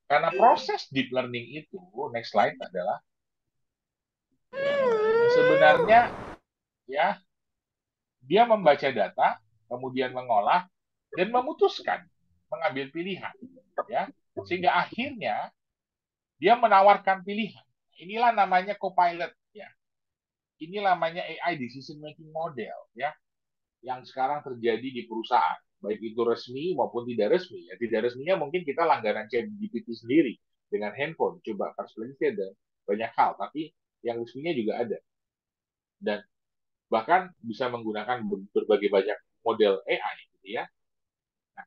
[SPEAKER 5] Karena proses deep learning itu, next slide adalah sebenarnya ya dia membaca data, kemudian mengolah dan memutuskan, mengambil pilihan ya. Sehingga akhirnya dia menawarkan pilihan. Inilah namanya copilot ya. Ini namanya AI decision making model ya. yang sekarang terjadi di perusahaan, baik itu resmi maupun tidak resmi. Ya, tidak resminya mungkin kita langganan ChatGPT sendiri dengan handphone, coba perspektif ada banyak hal, tapi yang resminya juga ada. Dan bahkan bisa menggunakan berbagai banyak model AI gitu ya. Nah,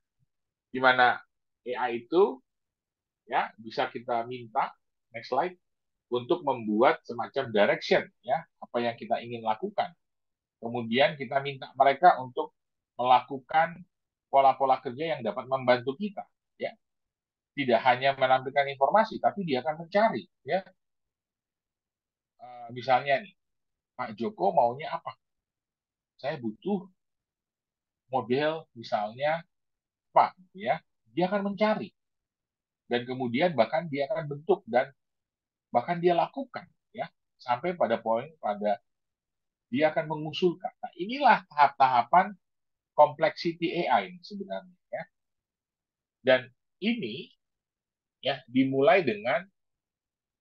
[SPEAKER 5] di mana AI itu ya bisa kita minta next slide untuk membuat semacam direction ya apa yang kita ingin lakukan. Kemudian kita minta mereka untuk melakukan pola-pola kerja yang dapat membantu kita ya. Tidak hanya menampilkan informasi tapi dia akan mencari ya. Misalnya nih Pak Joko maunya apa? Saya butuh model misalnya apa ya. Dia akan mencari dan kemudian bahkan dia akan bentuk dan bahkan dia lakukan ya sampai pada poin pada dia akan mengusulkan. Nah, inilah tahap-tahapan complexity AI sebenarnya ya. Dan ini ya dimulai dengan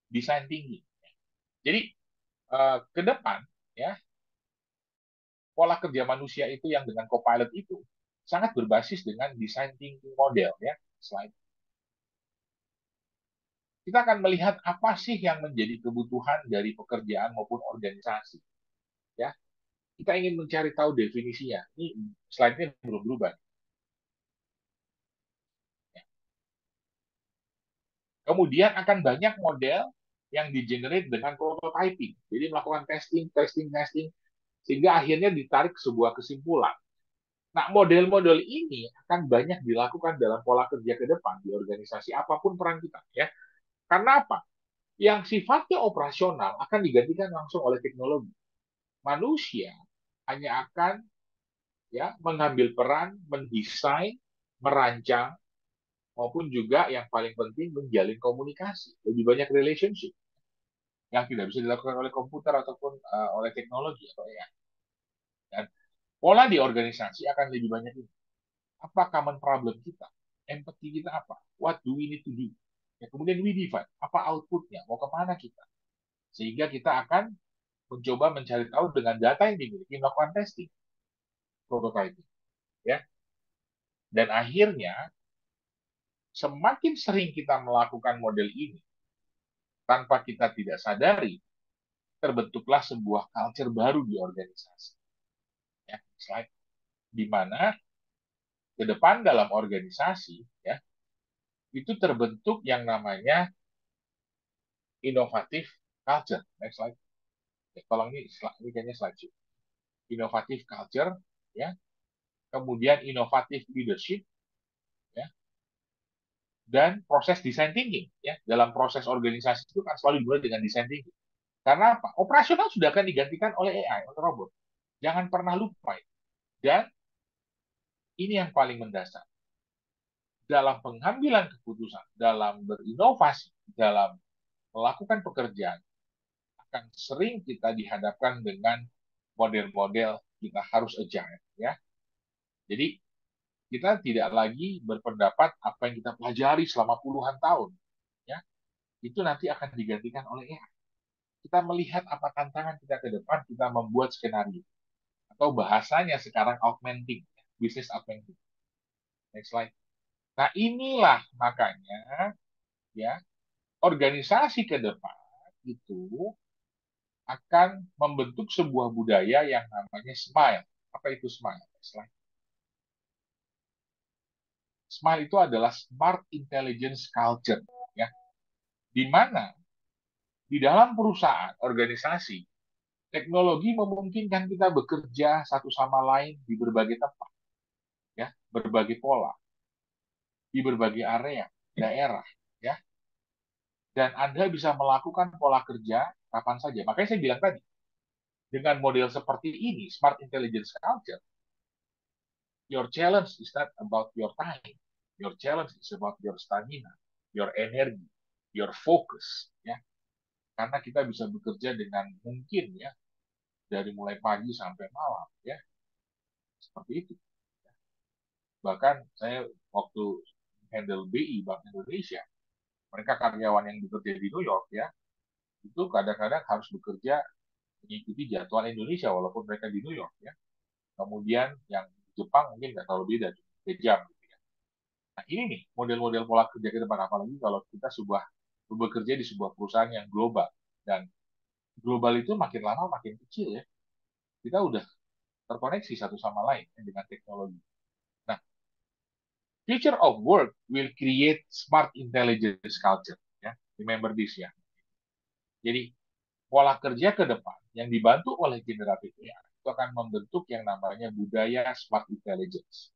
[SPEAKER 5] desain tinggi. Jadi ke depan ya pola kerja manusia itu yang dengan Copilot itu sangat berbasis dengan desain thinking model ya. Slide. Kita akan melihat apa sih yang menjadi kebutuhan dari pekerjaan maupun organisasi ya. Kita ingin mencari tahu definisinya. Ini slide-nya belum berubah. Kemudian akan banyak model yang di-generate dengan prototyping. Jadi melakukan testing, sehingga akhirnya ditarik sebuah kesimpulan. Nah, model-model ini akan banyak dilakukan dalam pola kerja ke depan di organisasi apapun peran kita. Ya. Karena apa? Yang sifatnya operasional akan digantikan langsung oleh teknologi. Manusia hanya akan ya mengambil peran, mendesain, merancang, maupun juga yang paling penting menjalin komunikasi. Lebih banyak relationship yang tidak bisa dilakukan oleh komputer ataupun oleh teknologi atau AI. Dan pola di organisasi akan lebih banyak ini. Apa common problem kita? Empati kita apa? What do we need to do? Ya, kemudian we define apa outputnya, mau kemana kita. Sehingga kita akan mencoba mencari tahu dengan data yang dimiliki, melakukan testing, prototyping. Ya. Dan akhirnya, semakin sering kita melakukan model ini, tanpa kita tidak sadari, terbentuklah sebuah culture baru di organisasi. Ya, slide. Di mana ke depan dalam organisasi ya itu terbentuk yang namanya inovatif culture. Next slide. Ya, tolong ini kayaknya slide. Inovatif culture ya. Kemudian inovatif leadership ya. Dan proses design thinking ya. Dalam proses organisasi itu kan selalu dimulai dengan design thinking. Karena apa? Operasional sudah akan digantikan oleh AI, oleh robot. Jangan pernah lupa. Dan ini yang paling mendasar. Dalam pengambilan keputusan, dalam berinovasi, dalam melakukan pekerjaan, akan sering kita dihadapkan dengan model-model kita harus agile. Ya. Jadi, kita tidak lagi berpendapat apa yang kita pelajari selama puluhan tahun. Ya. Itu nanti akan digantikan oleh AI. Kita melihat apa tantangan kita ke depan, kita membuat skenario. Atau bahasanya sekarang augmenting, business augmenting. Next slide. Nah, inilah makanya ya organisasi ke depan itu akan membentuk sebuah budaya yang namanya smile. Apa itu smile? Smile itu adalah smart intelligence culture, ya, di mana di dalam perusahaan, organisasi, teknologi memungkinkan kita bekerja satu sama lain di berbagai tempat, ya, berbagai pola, di berbagai area, daerah, ya, dan Anda bisa melakukan pola kerja kapan saja. Makanya saya bilang tadi, dengan model seperti ini, smart intelligence culture, your challenge is not about your time. Your challenge is about your stamina, your energy, your focus. Ya. Karena kita bisa bekerja dengan mungkin ya dari mulai pagi sampai malam. Ya. Seperti itu. Bahkan saya waktu handle BI, Bank Indonesia, mereka karyawan yang bekerja di New York ya, itu kadang-kadang harus bekerja mengikuti jadwal Indonesia walaupun mereka di New York ya. Kemudian yang di Jepang mungkin nggak terlalu beda, 3 jam. Gitu ya. Nah ini nih model-model pola kerja ke depan, apalagi kalau kita bekerja di sebuah perusahaan yang global. Dan global itu makin lama makin kecil ya. Kita udah terkoneksi satu sama lain ya, dengan teknologi. Nah, future of work will create smart intelligence culture. Ya. Remember this ya. Jadi pola kerja ke depan yang dibantu oleh generatif AI itu akan membentuk yang namanya budaya smart intelligence.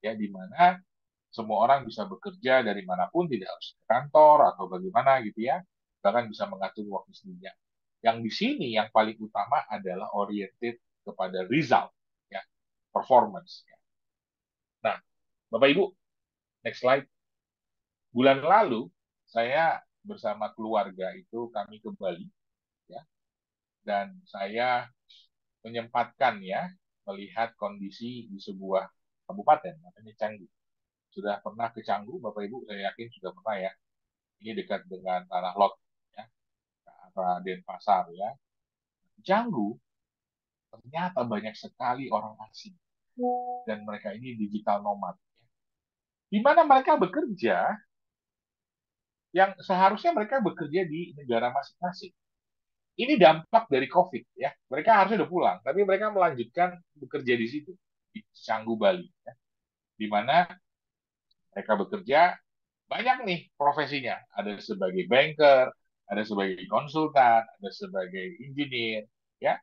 [SPEAKER 5] Ya, di mana semua orang bisa bekerja dari manapun, tidak harus ke kantor atau bagaimana gitu ya, bahkan bisa mengatur waktu sendirinya. Yang di sini yang paling utama adalah oriented kepada result, ya, performance. Ya. Nah, Bapak Ibu, next slide. Bulan lalu saya bersama keluarga itu kami ke Bali, ya, dan saya menyempatkan ya melihat kondisi di sebuah kabupaten namanya Canggu. Sudah pernah ke Canggu, Bapak Ibu? Saya yakin sudah pernah ya. Ini dekat dengan Tanah Lot, ya, ke arah Denpasar ya. Canggu ternyata banyak sekali orang asing dan mereka ini digital nomad. Di mana mereka bekerja yang seharusnya mereka bekerja di negara masing-masing. Ini dampak dari COVID ya. Mereka harusnya udah pulang, tapi mereka melanjutkan bekerja di situ di Canggu Bali, ya. Di mana mereka bekerja banyak nih profesinya. Ada sebagai banker, ada sebagai konsultan, ada sebagai engineer, ya.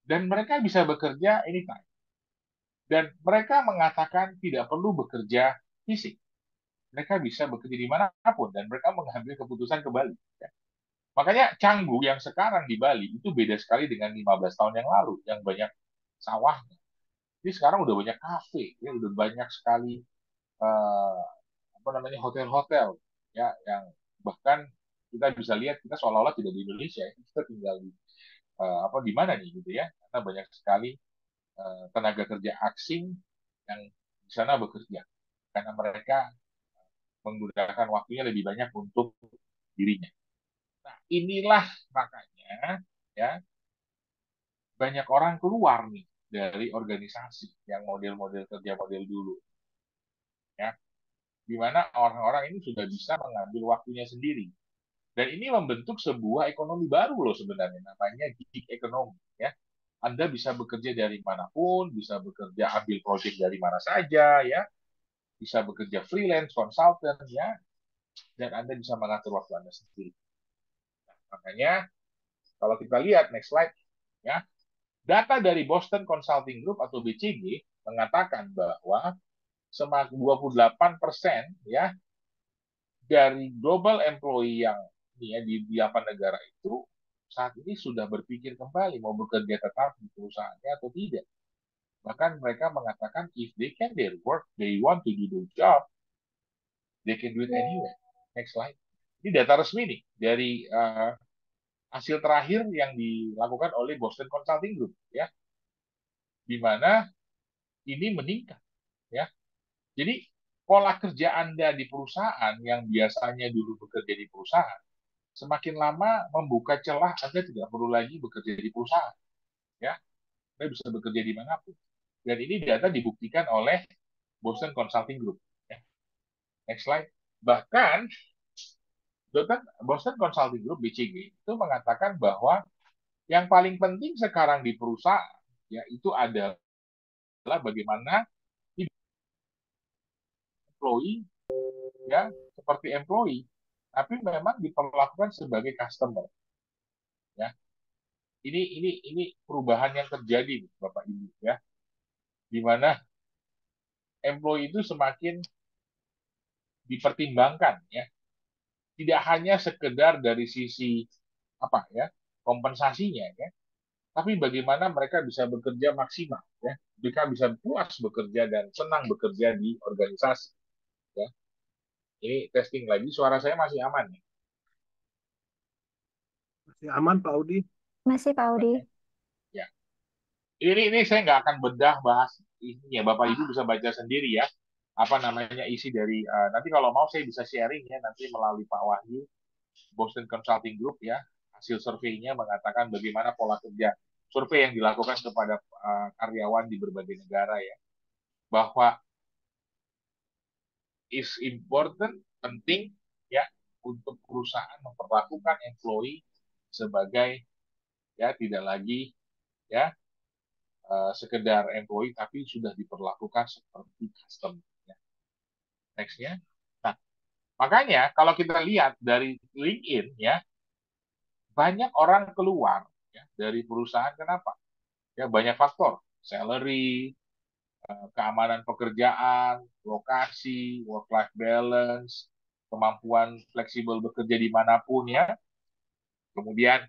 [SPEAKER 5] Dan mereka bisa bekerja anytime. Dan mereka mengatakan tidak perlu bekerja fisik. Mereka bisa bekerja di manapun dan mereka mengambil keputusan ke Bali. Ya. Makanya Canggu yang sekarang di Bali itu beda sekali dengan 15 tahun yang lalu yang banyak sawahnya. Jadi sekarang udah banyak kafe, ya udah banyak sekali eh, apa namanya hotel-hotel ya yang bahkan kita bisa lihat kita seolah-olah tidak di Indonesia ya. Kita tinggal di apa di mana nih gitu ya karena banyak sekali tenaga kerja asing yang di sana bekerja karena mereka menggunakan waktunya lebih banyak untuk dirinya. Nah, inilah makanya ya banyak orang keluar nih dari organisasi yang model-model kerja model dulu ya di mana orang-orang ini sudah bisa mengambil waktunya sendiri. Dan ini membentuk sebuah ekonomi baru loh sebenarnya, namanya gig economy. Ya. Anda bisa bekerja dari manapun, bisa bekerja ambil proyek dari mana saja, ya, bisa bekerja freelance, consultant, ya, dan Anda bisa mengatur waktu Anda sendiri. Nah, makanya kalau kita lihat next slide, ya, data dari Boston Consulting Group atau BCG mengatakan bahwa semakin 28% ya dari global employee yang ya, di 8 negara itu saat ini sudah berpikir kembali mau bekerja tetap di perusahaannya atau tidak. Bahkan mereka mengatakan if they can their work, they want to do the job, they can do it anywhere. Next slide. Ini data resmi nih dari hasil terakhir yang dilakukan oleh Boston Consulting Group ya, di mana ini meningkat ya. Jadi pola kerja Anda di perusahaan yang biasanya dulu bekerja di perusahaan semakin lama membuka celah Anda tidak perlu lagi bekerja di perusahaan. Ya, Anda bisa bekerja di manapun. Dan ini data dibuktikan oleh Boston Consulting Group. Ya. Next slide. Bahkan Boston Consulting Group (BCG) itu mengatakan bahwa yang paling penting sekarang di perusahaan ya itu adalah bagaimana employee ya seperti employee, tapi memang diperlakukan sebagai customer. Ya, ini perubahan yang terjadi Bapak Ibu ya di mana employee itu semakin dipertimbangkan ya tidak hanya sekedar dari sisi apa ya kompensasinya ya tapi bagaimana mereka bisa bekerja maksimal ya mereka bisa puas bekerja dan senang bekerja di organisasi ya ini testing lagi suara saya masih aman ya.
[SPEAKER 4] Masih aman Pak Audi?
[SPEAKER 1] Masih, Pak Audi.
[SPEAKER 5] Ya. Ini saya nggak akan bedah bahas ini ya, Bapak Ibu bisa baca sendiri ya, apa namanya isi dari nanti kalau mau saya bisa sharing ya nanti melalui Pak Wahyu, Boston Consulting Group ya, hasil surveinya mengatakan bagaimana pola kerja survei yang dilakukan kepada karyawan di berbagai negara ya, bahwa is important, penting ya untuk perusahaan memperlakukan employee sebagai ya tidak lagi ya sekedar employee tapi sudah diperlakukan seperti customer. Ya. Nextnya. Nah, makanya kalau kita lihat dari LinkedIn ya, banyak orang keluar ya, dari perusahaan. Kenapa? Ya banyak faktor, salary, keamanan pekerjaan, lokasi, work-life balance, kemampuan fleksibel bekerja dimanapun ya. Kemudian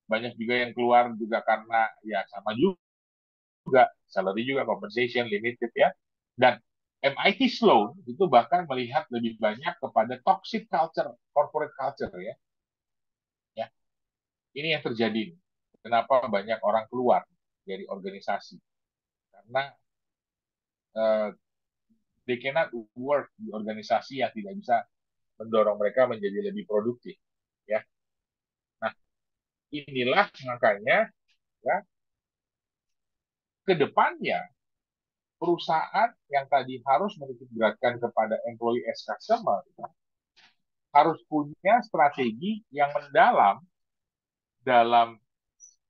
[SPEAKER 5] banyak juga yang keluar juga karena ya sama juga salary juga compensation limited ya. Dan MIT Sloan itu bahkan melihat lebih banyak kepada toxic culture, corporate culture ya. Ya, ini yang terjadi. Kenapa banyak orang keluar dari organisasi? Karena they cannot work di organisasi yang tidak bisa mendorong mereka menjadi lebih produktif. Ya, nah inilah makanya ya ke depannya perusahaan yang tadi harus menitik beratkan kepada employee as customer harus punya strategi yang mendalam dalam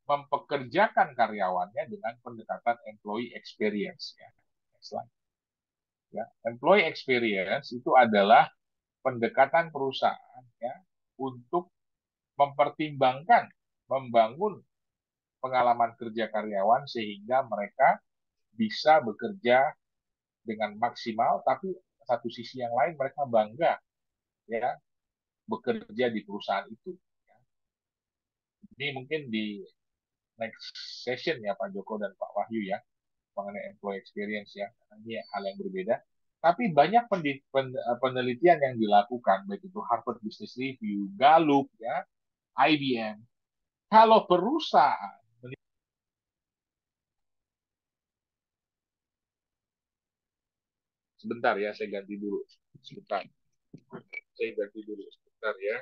[SPEAKER 5] mempekerjakan karyawannya dengan pendekatan employee experience. Ya. Next slide. Ya. Employee experience itu adalah pendekatan perusahaan ya, untuk mempertimbangkan, membangun pengalaman kerja karyawan sehingga mereka bisa bekerja dengan maksimal, tapi satu sisi yang lain mereka bangga ya bekerja di perusahaan itu. Ini mungkin di next session ya Pak Joko dan Pak Wahyu ya mengenai employee experience ya. Ini hal yang berbeda. Tapi banyak penelitian yang dilakukan baik itu Harvard Business Review, Gallup ya, IBM. Kalau perusahaan sebentar ya, saya ganti dulu. Sebentar. Saya ganti dulu sebentar ya.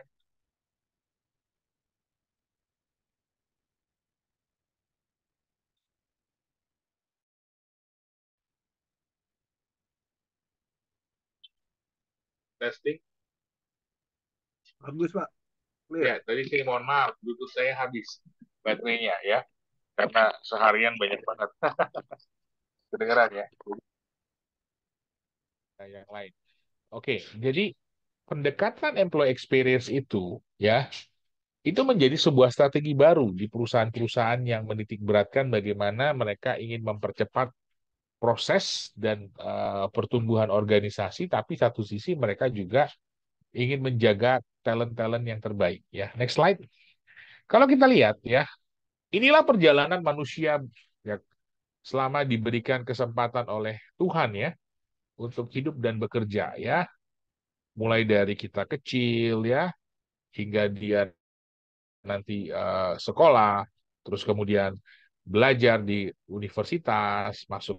[SPEAKER 5] Testing.
[SPEAKER 4] Bagus, Pak.
[SPEAKER 5] Ya,
[SPEAKER 4] Clear.
[SPEAKER 5] tadi saya mohon maaf, Bluetooth saya habis baterainya ya. Karena seharian banyak banget. Kedengeran ya. Nah, yang lain. Oke, jadi pendekatan employee experience itu ya, itu menjadi sebuah strategi baru di perusahaan-perusahaan yang menitik beratkan bagaimana mereka ingin mempercepat proses dan pertumbuhan organisasi, tapi satu sisi mereka juga ingin menjaga talent-talent yang terbaik. Ya, next slide. Kalau kita lihat ya, inilah perjalanan manusia ya, selama diberikan kesempatan oleh Tuhan ya untuk hidup dan bekerja ya, mulai dari kita kecil ya hingga dia nanti sekolah, terus kemudian belajar di universitas, masuk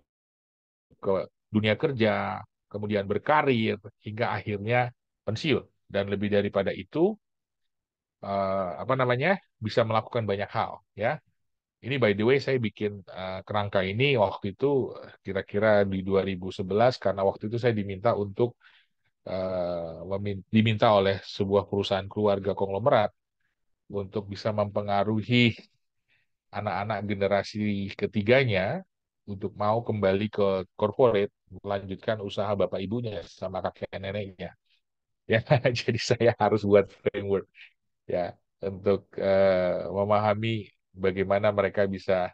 [SPEAKER 5] ke dunia kerja, kemudian berkarir hingga akhirnya pensiun dan lebih daripada itu apa namanya bisa melakukan banyak hal ya. Ini by the way saya bikin kerangka ini waktu itu kira-kira di 2011 karena waktu itu saya diminta untuk diminta oleh sebuah perusahaan keluarga konglomerat untuk bisa mempengaruhi anak-anak generasi ketiganya untuk mau kembali ke corporate, melanjutkan usaha bapak ibunya sama kakek neneknya. Ya, jadi saya harus buat framework ya untuk memahami bagaimana mereka bisa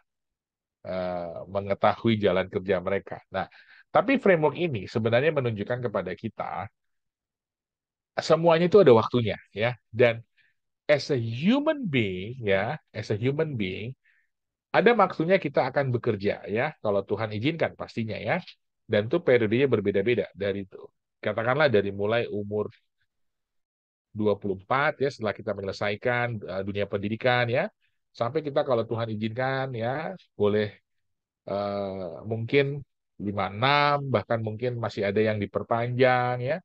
[SPEAKER 5] mengetahui jalan kerja mereka. Nah, tapi framework ini sebenarnya menunjukkan kepada kita semuanya itu ada waktunya ya. Dan as a human being ya, as a human being ada maksudnya kita akan bekerja ya, kalau Tuhan izinkan pastinya ya. Dan itu periodenya berbeda-beda dari itu. Katakanlah dari mulai umur 24 ya setelah kita menyelesaikan dunia pendidikan ya, sampai kita kalau Tuhan izinkan ya boleh mungkin 56 bahkan mungkin masih ada yang diperpanjang ya.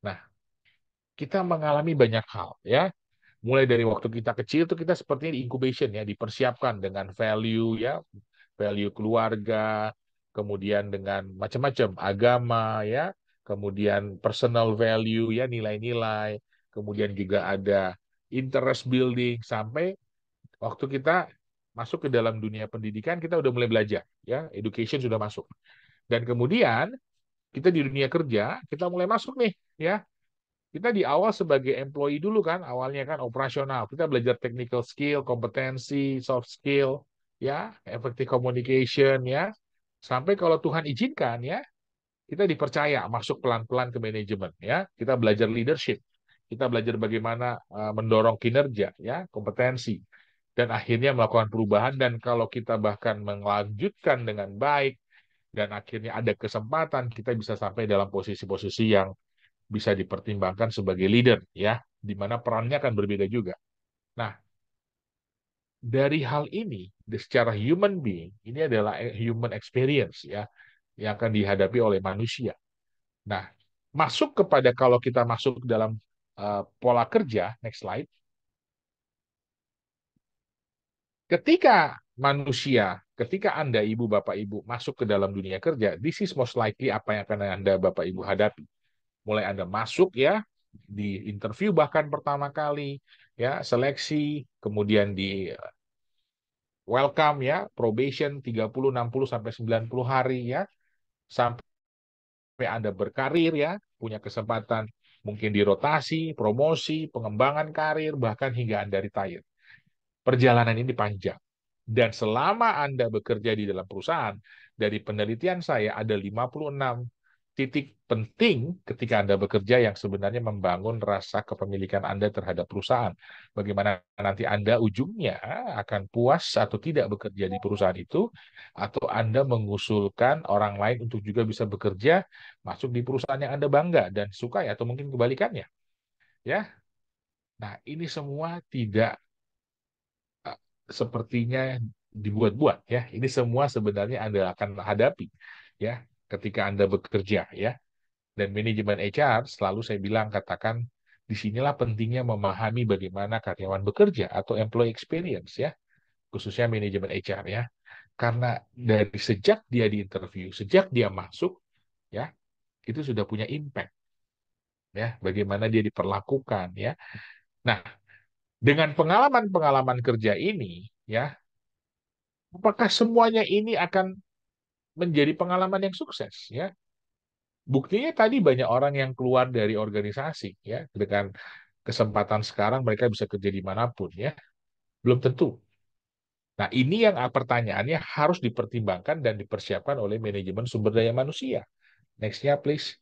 [SPEAKER 5] Nah, kita mengalami banyak hal ya.
[SPEAKER 8] Mulai dari waktu kita kecil tuh kita sepertinya di incubation ya, dipersiapkan dengan value ya, value keluarga, kemudian dengan macam-macam agama ya, kemudian personal value ya, nilai-nilai, kemudian juga ada interest building sampai waktu kita masuk ke dalam dunia pendidikan kita udah mulai belajar ya, education sudah masuk. Dan kemudian kita di dunia kerja kita mulai masuk nih ya. Kita di awal sebagai employee dulu kan, awalnya kan operasional. Kita belajar technical skill, kompetensi, soft skill, ya, effective communication, ya. Sampai kalau Tuhan izinkan, ya, kita dipercaya masuk pelan-pelan ke manajemen, ya. Kita belajar leadership, kita belajar bagaimana mendorong kinerja, ya, kompetensi, dan akhirnya melakukan perubahan. Dan kalau kita bahkan melanjutkan dengan baik, dan akhirnya ada kesempatan, kita bisa sampai dalam posisi-posisi yang bisa dipertimbangkan sebagai leader ya, di mana perannya akan berbeda juga. Nah, dari hal ini secara human being ini adalah human experience ya yang akan dihadapi oleh manusia. Nah, masuk kepada kalau kita masuk dalam pola kerja, next slide. Ketika Anda, Ibu, Bapak, Ibu, masuk ke dalam dunia kerja, this is most likely apa yang akan Anda, Bapak, Ibu hadapi. Mulai Anda masuk ya, di interview bahkan pertama kali, ya seleksi, kemudian di welcome ya, probation 30, 60, sampai 90 hari ya, sampai Anda berkarir ya, punya kesempatan mungkin dirotasi, promosi, pengembangan karir, bahkan hingga Anda retire. Perjalanan ini panjang. Dan selama Anda bekerja di dalam perusahaan, dari penelitian saya ada 56 titik penting ketika Anda bekerja yang sebenarnya membangun rasa kepemilikan Anda terhadap perusahaan. Bagaimana nanti Anda ujungnya akan puas atau tidak bekerja di perusahaan itu, atau Anda mengusulkan orang lain untuk juga bisa bekerja masuk di perusahaan yang Anda bangga dan sukai, atau mungkin kebalikannya. Ya. Nah, ini semua tidak sepertinya dibuat-buat ya. Ini semua sebenarnya Anda akan hadapi ya ketika Anda bekerja ya. Dan manajemen HR selalu saya bilang katakan disinilah pentingnya memahami bagaimana karyawan bekerja atau employee experience ya, khususnya manajemen HR ya. Karena dari sejak dia di interview, sejak dia masuk ya, itu sudah punya impact ya, bagaimana dia diperlakukan ya. Nah, dengan pengalaman-pengalaman kerja ini ya, apakah semuanya ini akan menjadi pengalaman yang sukses ya? Buktinya tadi banyak orang yang keluar dari organisasi ya dengan kesempatan sekarang mereka bisa kerja dimanapun ya, belum tentu. Nah, ini yang pertanyaannya harus dipertimbangkan dan dipersiapkan oleh manajemen sumber daya manusia. Next-nya please.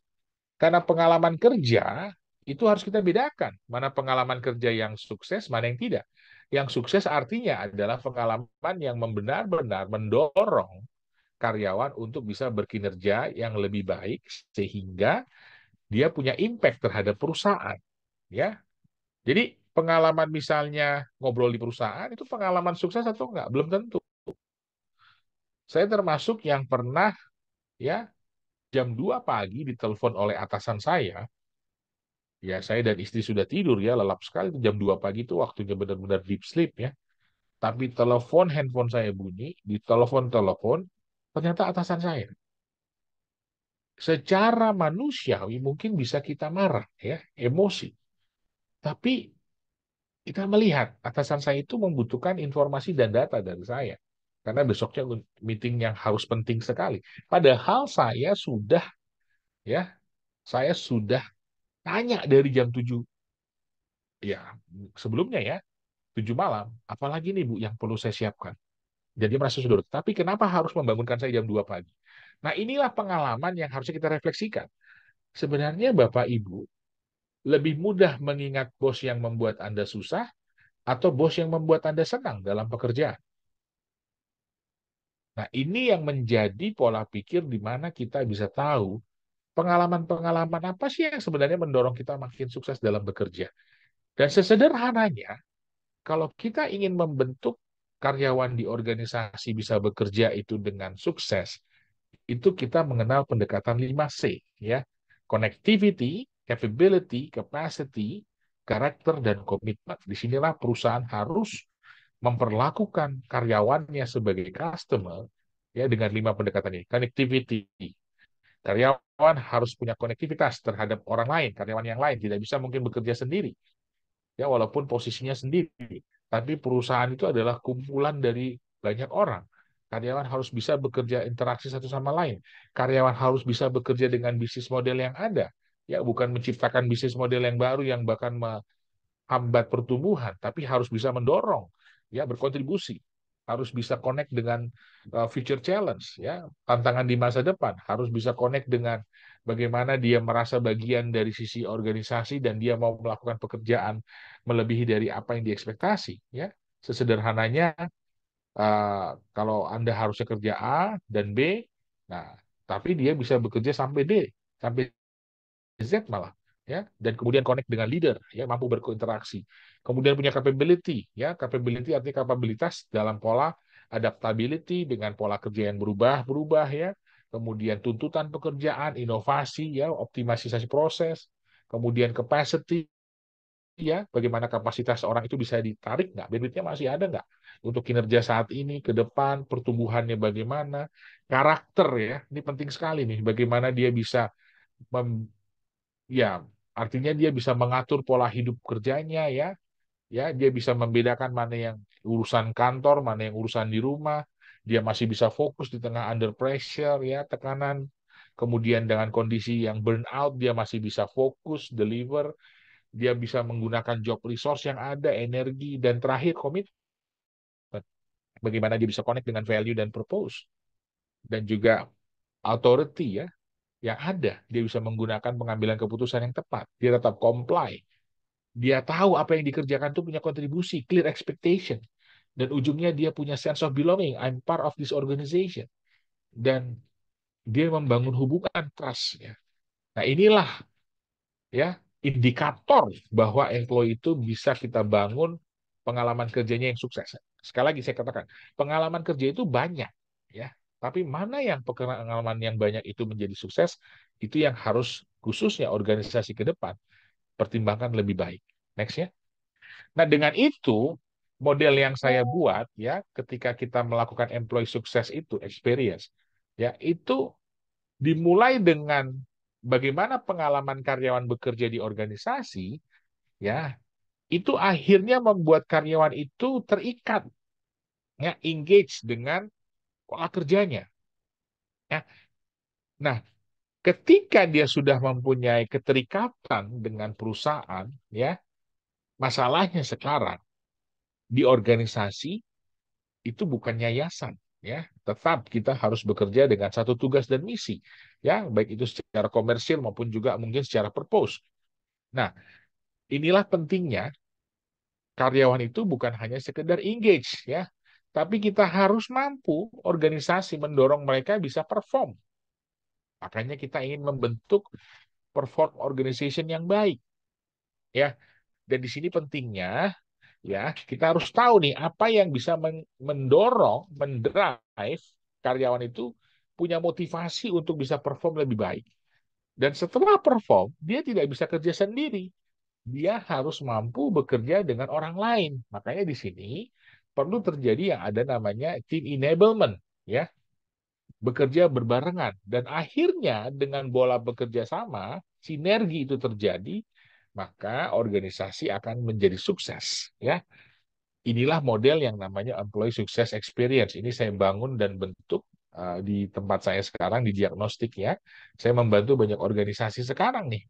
[SPEAKER 8] Karena pengalaman kerja itu harus kita bedakan mana pengalaman kerja yang sukses, mana yang tidak. Yang sukses artinya adalah pengalaman yang benar-benar mendorong karyawan untuk bisa berkinerja yang lebih baik sehingga dia punya impact terhadap perusahaan ya. Jadi pengalaman misalnya ngobrol di perusahaan itu pengalaman sukses atau enggak? Belum tentu. Saya termasuk yang pernah ya jam 2 pagi ditelepon oleh atasan saya. Ya, saya dan istri sudah tidur ya, lelap sekali jam 2 pagi itu waktunya benar-benar deep sleep ya. Tapi handphone saya bunyi, ditelepon, ternyata atasan saya. Secara manusiawi mungkin bisa kita marah ya, emosi. Tapi kita melihat atasan saya itu membutuhkan informasi dan data dari saya. Karena besoknya meeting yang harus penting sekali. Padahal ya, saya sudah tanya dari jam 7 ya sebelumnya ya, 7 malam, apalagi nih Bu yang perlu saya siapkan. Jadi merasa sudah, tapi kenapa harus membangunkan saya jam 2 pagi? Nah, inilah pengalaman yang harusnya kita refleksikan. Sebenarnya Bapak Ibu lebih mudah mengingat bos yang membuat Anda susah atau bos yang membuat Anda senang dalam pekerjaan. Nah, ini yang menjadi pola pikir di mana kita bisa tahu pengalaman-pengalaman apa sih yang sebenarnya mendorong kita makin sukses dalam bekerja. Dan sesederhananya, kalau kita ingin membentuk karyawan di organisasi bisa bekerja itu dengan sukses, itu kita mengenal pendekatan 5C, ya. Connectivity, capability, capacity, karakter, dan komitmen. Disinilah perusahaan harus memperlakukan karyawannya sebagai customer ya dengan 5 pendekatan ini. Connectivity. Karyawan harus punya konektivitas terhadap orang lain, karyawan yang lain. Tidak bisa mungkin bekerja sendiri, ya walaupun posisinya sendiri. Tapi perusahaan itu adalah kumpulan dari banyak orang. Karyawan harus bisa bekerja interaksi satu sama lain. Karyawan harus bisa bekerja dengan bisnis model yang ada. Ya, bukan menciptakan bisnis model yang baru yang bahkan hambat pertumbuhan, tapi harus bisa mendorong, ya berkontribusi, harus bisa connect dengan future challenge, ya tantangan di masa depan, harus bisa connect dengan bagaimana dia merasa bagian dari sisi organisasi dan dia mau melakukan pekerjaan melebihi dari apa yang diekspektasi, ya sesederhananya kalau Anda harusnya kerja A dan B, nah tapi dia bisa bekerja sampai D, sampai Z malah, ya, dan kemudian connect dengan leader, ya mampu berinteraksi, kemudian punya capability, ya capability artinya kapabilitas dalam pola adaptability dengan pola kerja yang berubah ya, kemudian tuntutan pekerjaan, inovasi, ya optimalisasi proses, kemudian capacity, ya bagaimana kapasitas orang itu bisa ditarik nggak, bandwidthnya masih ada nggak untuk kinerja saat ini ke depan, pertumbuhannya bagaimana, karakter, ya ini penting sekali nih, bagaimana dia bisa ya, artinya dia bisa mengatur pola hidup kerjanya, ya dia bisa membedakan mana yang urusan kantor, mana yang urusan di rumah. Dia masih bisa fokus di tengah under pressure, ya tekanan. Kemudian dengan kondisi yang burnout, dia masih bisa fokus, deliver. Dia bisa menggunakan job resource yang ada, energi, dan terakhir komitmen. Bagaimana dia bisa connect dengan value dan purpose. Dan juga authority, ya yang ada. Dia bisa menggunakan pengambilan keputusan yang tepat. Dia tetap comply. Dia tahu apa yang dikerjakan itu punya kontribusi, clear expectation. Dan ujungnya dia punya sense of belonging. I'm part of this organization. Dan dia membangun hubungan trust. Ya. Nah inilah ya indikator bahwa employee itu bisa kita bangun pengalaman kerjanya yang sukses. Sekali lagi saya katakan, pengalaman kerja itu banyak. Ya. Tapi mana yang pengalaman yang banyak itu menjadi sukses, itu yang harus khususnya organisasi ke depan pertimbangkan lebih baik. Next ya. Nah, dengan itu model yang saya buat ya ketika kita melakukan employee success itu experience ya itu dimulai dengan bagaimana pengalaman karyawan bekerja di organisasi ya itu akhirnya membuat karyawan itu terikat ya engage dengan pola kerjanya ya. Nah, ketika dia sudah mempunyai keterikatan dengan perusahaan ya masalahnya sekarang di organisasi itu bukan yayasan ya, tetap kita harus bekerja dengan satu tugas dan misi ya, baik itu secara komersil maupun juga mungkin secara purpose. Nah, inilah pentingnya karyawan itu bukan hanya sekedar engage ya, tapi kita harus mampu organisasi mendorong mereka bisa perform. Makanya kita ingin membentuk perform organization yang baik ya. Dan di sini pentingnya ya kita harus tahu nih apa yang bisa mendorong, mendrive karyawan itu punya motivasi untuk bisa perform lebih baik. Dan setelah perform, dia tidak bisa kerja sendiri. Dia harus mampu bekerja dengan orang lain. Makanya di sini perlu terjadi yang ada namanya team enablement, ya, bekerja berbarengan. Dan akhirnya dengan bola bekerja sama, sinergi itu terjadi, maka organisasi akan menjadi sukses, ya. Inilah model yang namanya employee success experience. Ini saya bangun dan bentuk di tempat saya sekarang di diagnostik ya. Saya membantu banyak organisasi sekarang nih.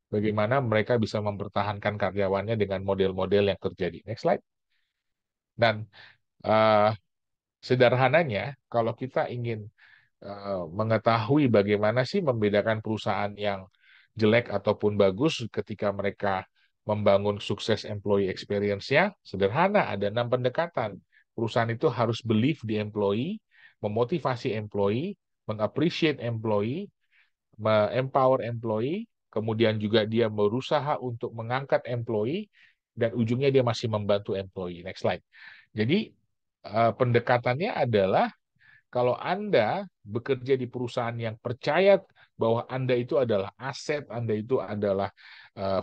[SPEAKER 8] Bagaimana mereka bisa mempertahankan karyawannya dengan model-model yang terjadi. Next slide. Dan uh, sederhananya, kalau kita ingin mengetahui bagaimana sih membedakan perusahaan yang jelek ataupun bagus ketika mereka membangun sukses employee experience-nya, sederhana, ada 6 pendekatan. Perusahaan itu harus believe di employee, memotivasi employee, mengappreciate employee, empower employee, kemudian juga dia berusaha untuk mengangkat employee, dan ujungnya dia masih membantu employee. Next slide. Jadi pendekatannya adalah kalau Anda bekerja di perusahaan yang percaya bahwa Anda itu adalah aset, Anda itu adalah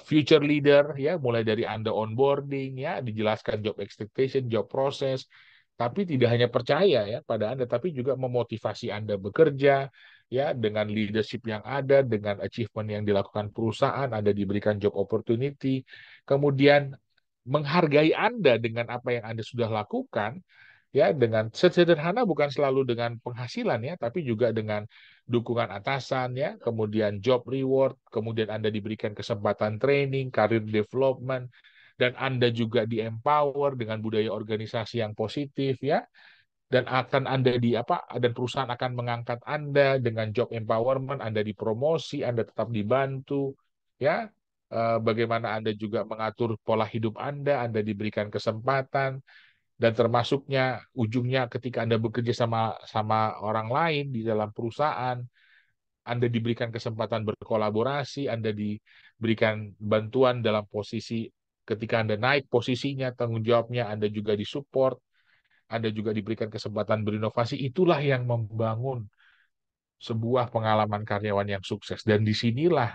[SPEAKER 8] future leader, ya, mulai dari Anda onboarding, ya, dijelaskan job expectation, job process, tapi tidak hanya percaya ya pada Anda, tapi juga memotivasi Anda bekerja, ya, dengan leadership yang ada, dengan achievement yang dilakukan perusahaan, Anda diberikan job opportunity, kemudian menghargai Anda dengan apa yang Anda sudah lakukan, ya, dengan sederhana, bukan selalu dengan penghasilan ya, tapi juga dengan dukungan atasan ya, kemudian job reward, kemudian Anda diberikan kesempatan training, career development, dan Anda juga di-empower dengan budaya organisasi yang positif ya, dan akan Anda dan perusahaan akan mengangkat Anda dengan job empowerment, Anda dipromosi, Anda tetap dibantu ya. Bagaimana Anda juga mengatur pola hidup Anda diberikan kesempatan, dan termasuknya ujungnya ketika Anda bekerja sama orang lain di dalam perusahaan, Anda diberikan kesempatan berkolaborasi, Anda diberikan bantuan dalam posisi ketika Anda naik posisinya, tanggung jawabnya, Anda juga disupport, Anda juga diberikan kesempatan berinovasi. Itulah yang membangun sebuah pengalaman karyawan yang sukses. Dan disinilah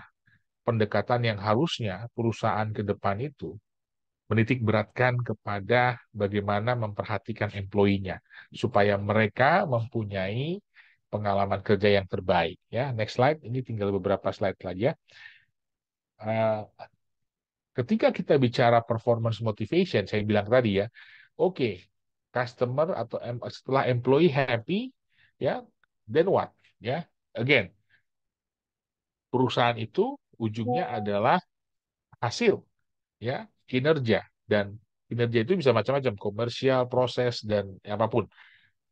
[SPEAKER 8] pendekatan yang harusnya perusahaan ke depan itu menitik beratkan kepada bagaimana memperhatikan employee-nya supaya mereka mempunyai pengalaman kerja yang terbaik. Ya, next slide. Ini tinggal beberapa slide lagi ya. Ketika kita bicara performance motivation, saya bilang tadi ya, oke, customer atau setelah employee happy, ya, then what? Ya, again, perusahaan itu ujungnya adalah hasil, ya, kinerja, dan kinerja itu bisa macam-macam, komersial, proses, dan apapun.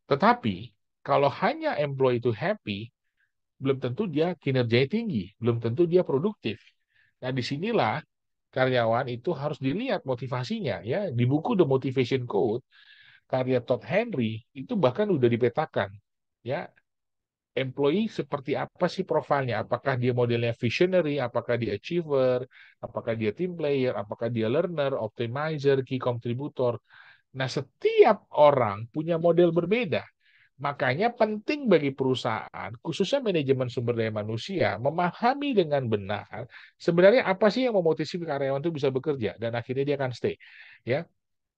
[SPEAKER 8] Tetapi kalau hanya employee itu happy, belum tentu dia kinerjanya tinggi, belum tentu dia produktif. Nah, disinilah karyawan itu harus dilihat motivasinya ya. Di buku The Motivation Code karya Todd Henry itu bahkan udah dipetakan ya, employee seperti apa sih profilnya, apakah dia modelnya visionary, apakah dia achiever, apakah dia team player, apakah dia learner, optimizer, key contributor. Nah, setiap orang punya model berbeda. Makanya penting bagi perusahaan, khususnya manajemen sumber daya manusia, memahami dengan benar sebenarnya apa sih yang memotivasi karyawan itu bisa bekerja dan akhirnya dia akan stay. Ya,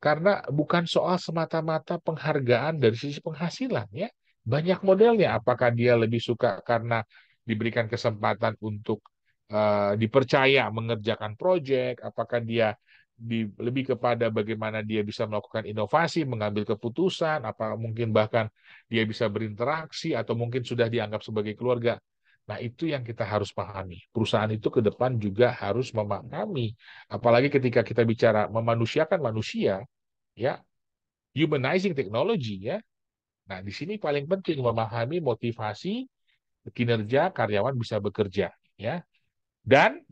[SPEAKER 8] karena bukan soal semata-mata penghargaan dari sisi penghasilan ya. Banyak modelnya. Apakah dia lebih suka karena diberikan kesempatan untuk dipercaya mengerjakan proyek, apakah dia lebih kepada bagaimana dia bisa melakukan inovasi, mengambil keputusan, apa mungkin bahkan dia bisa berinteraksi atau mungkin sudah dianggap sebagai keluarga. Nah, itu yang kita harus pahami. Perusahaan itu ke depan juga harus memahami, apalagi ketika kita bicara memanusiakan manusia, ya, humanizing technology, ya. Nah, di sini paling penting memahami motivasi kinerja karyawan bisa bekerja, ya. Dan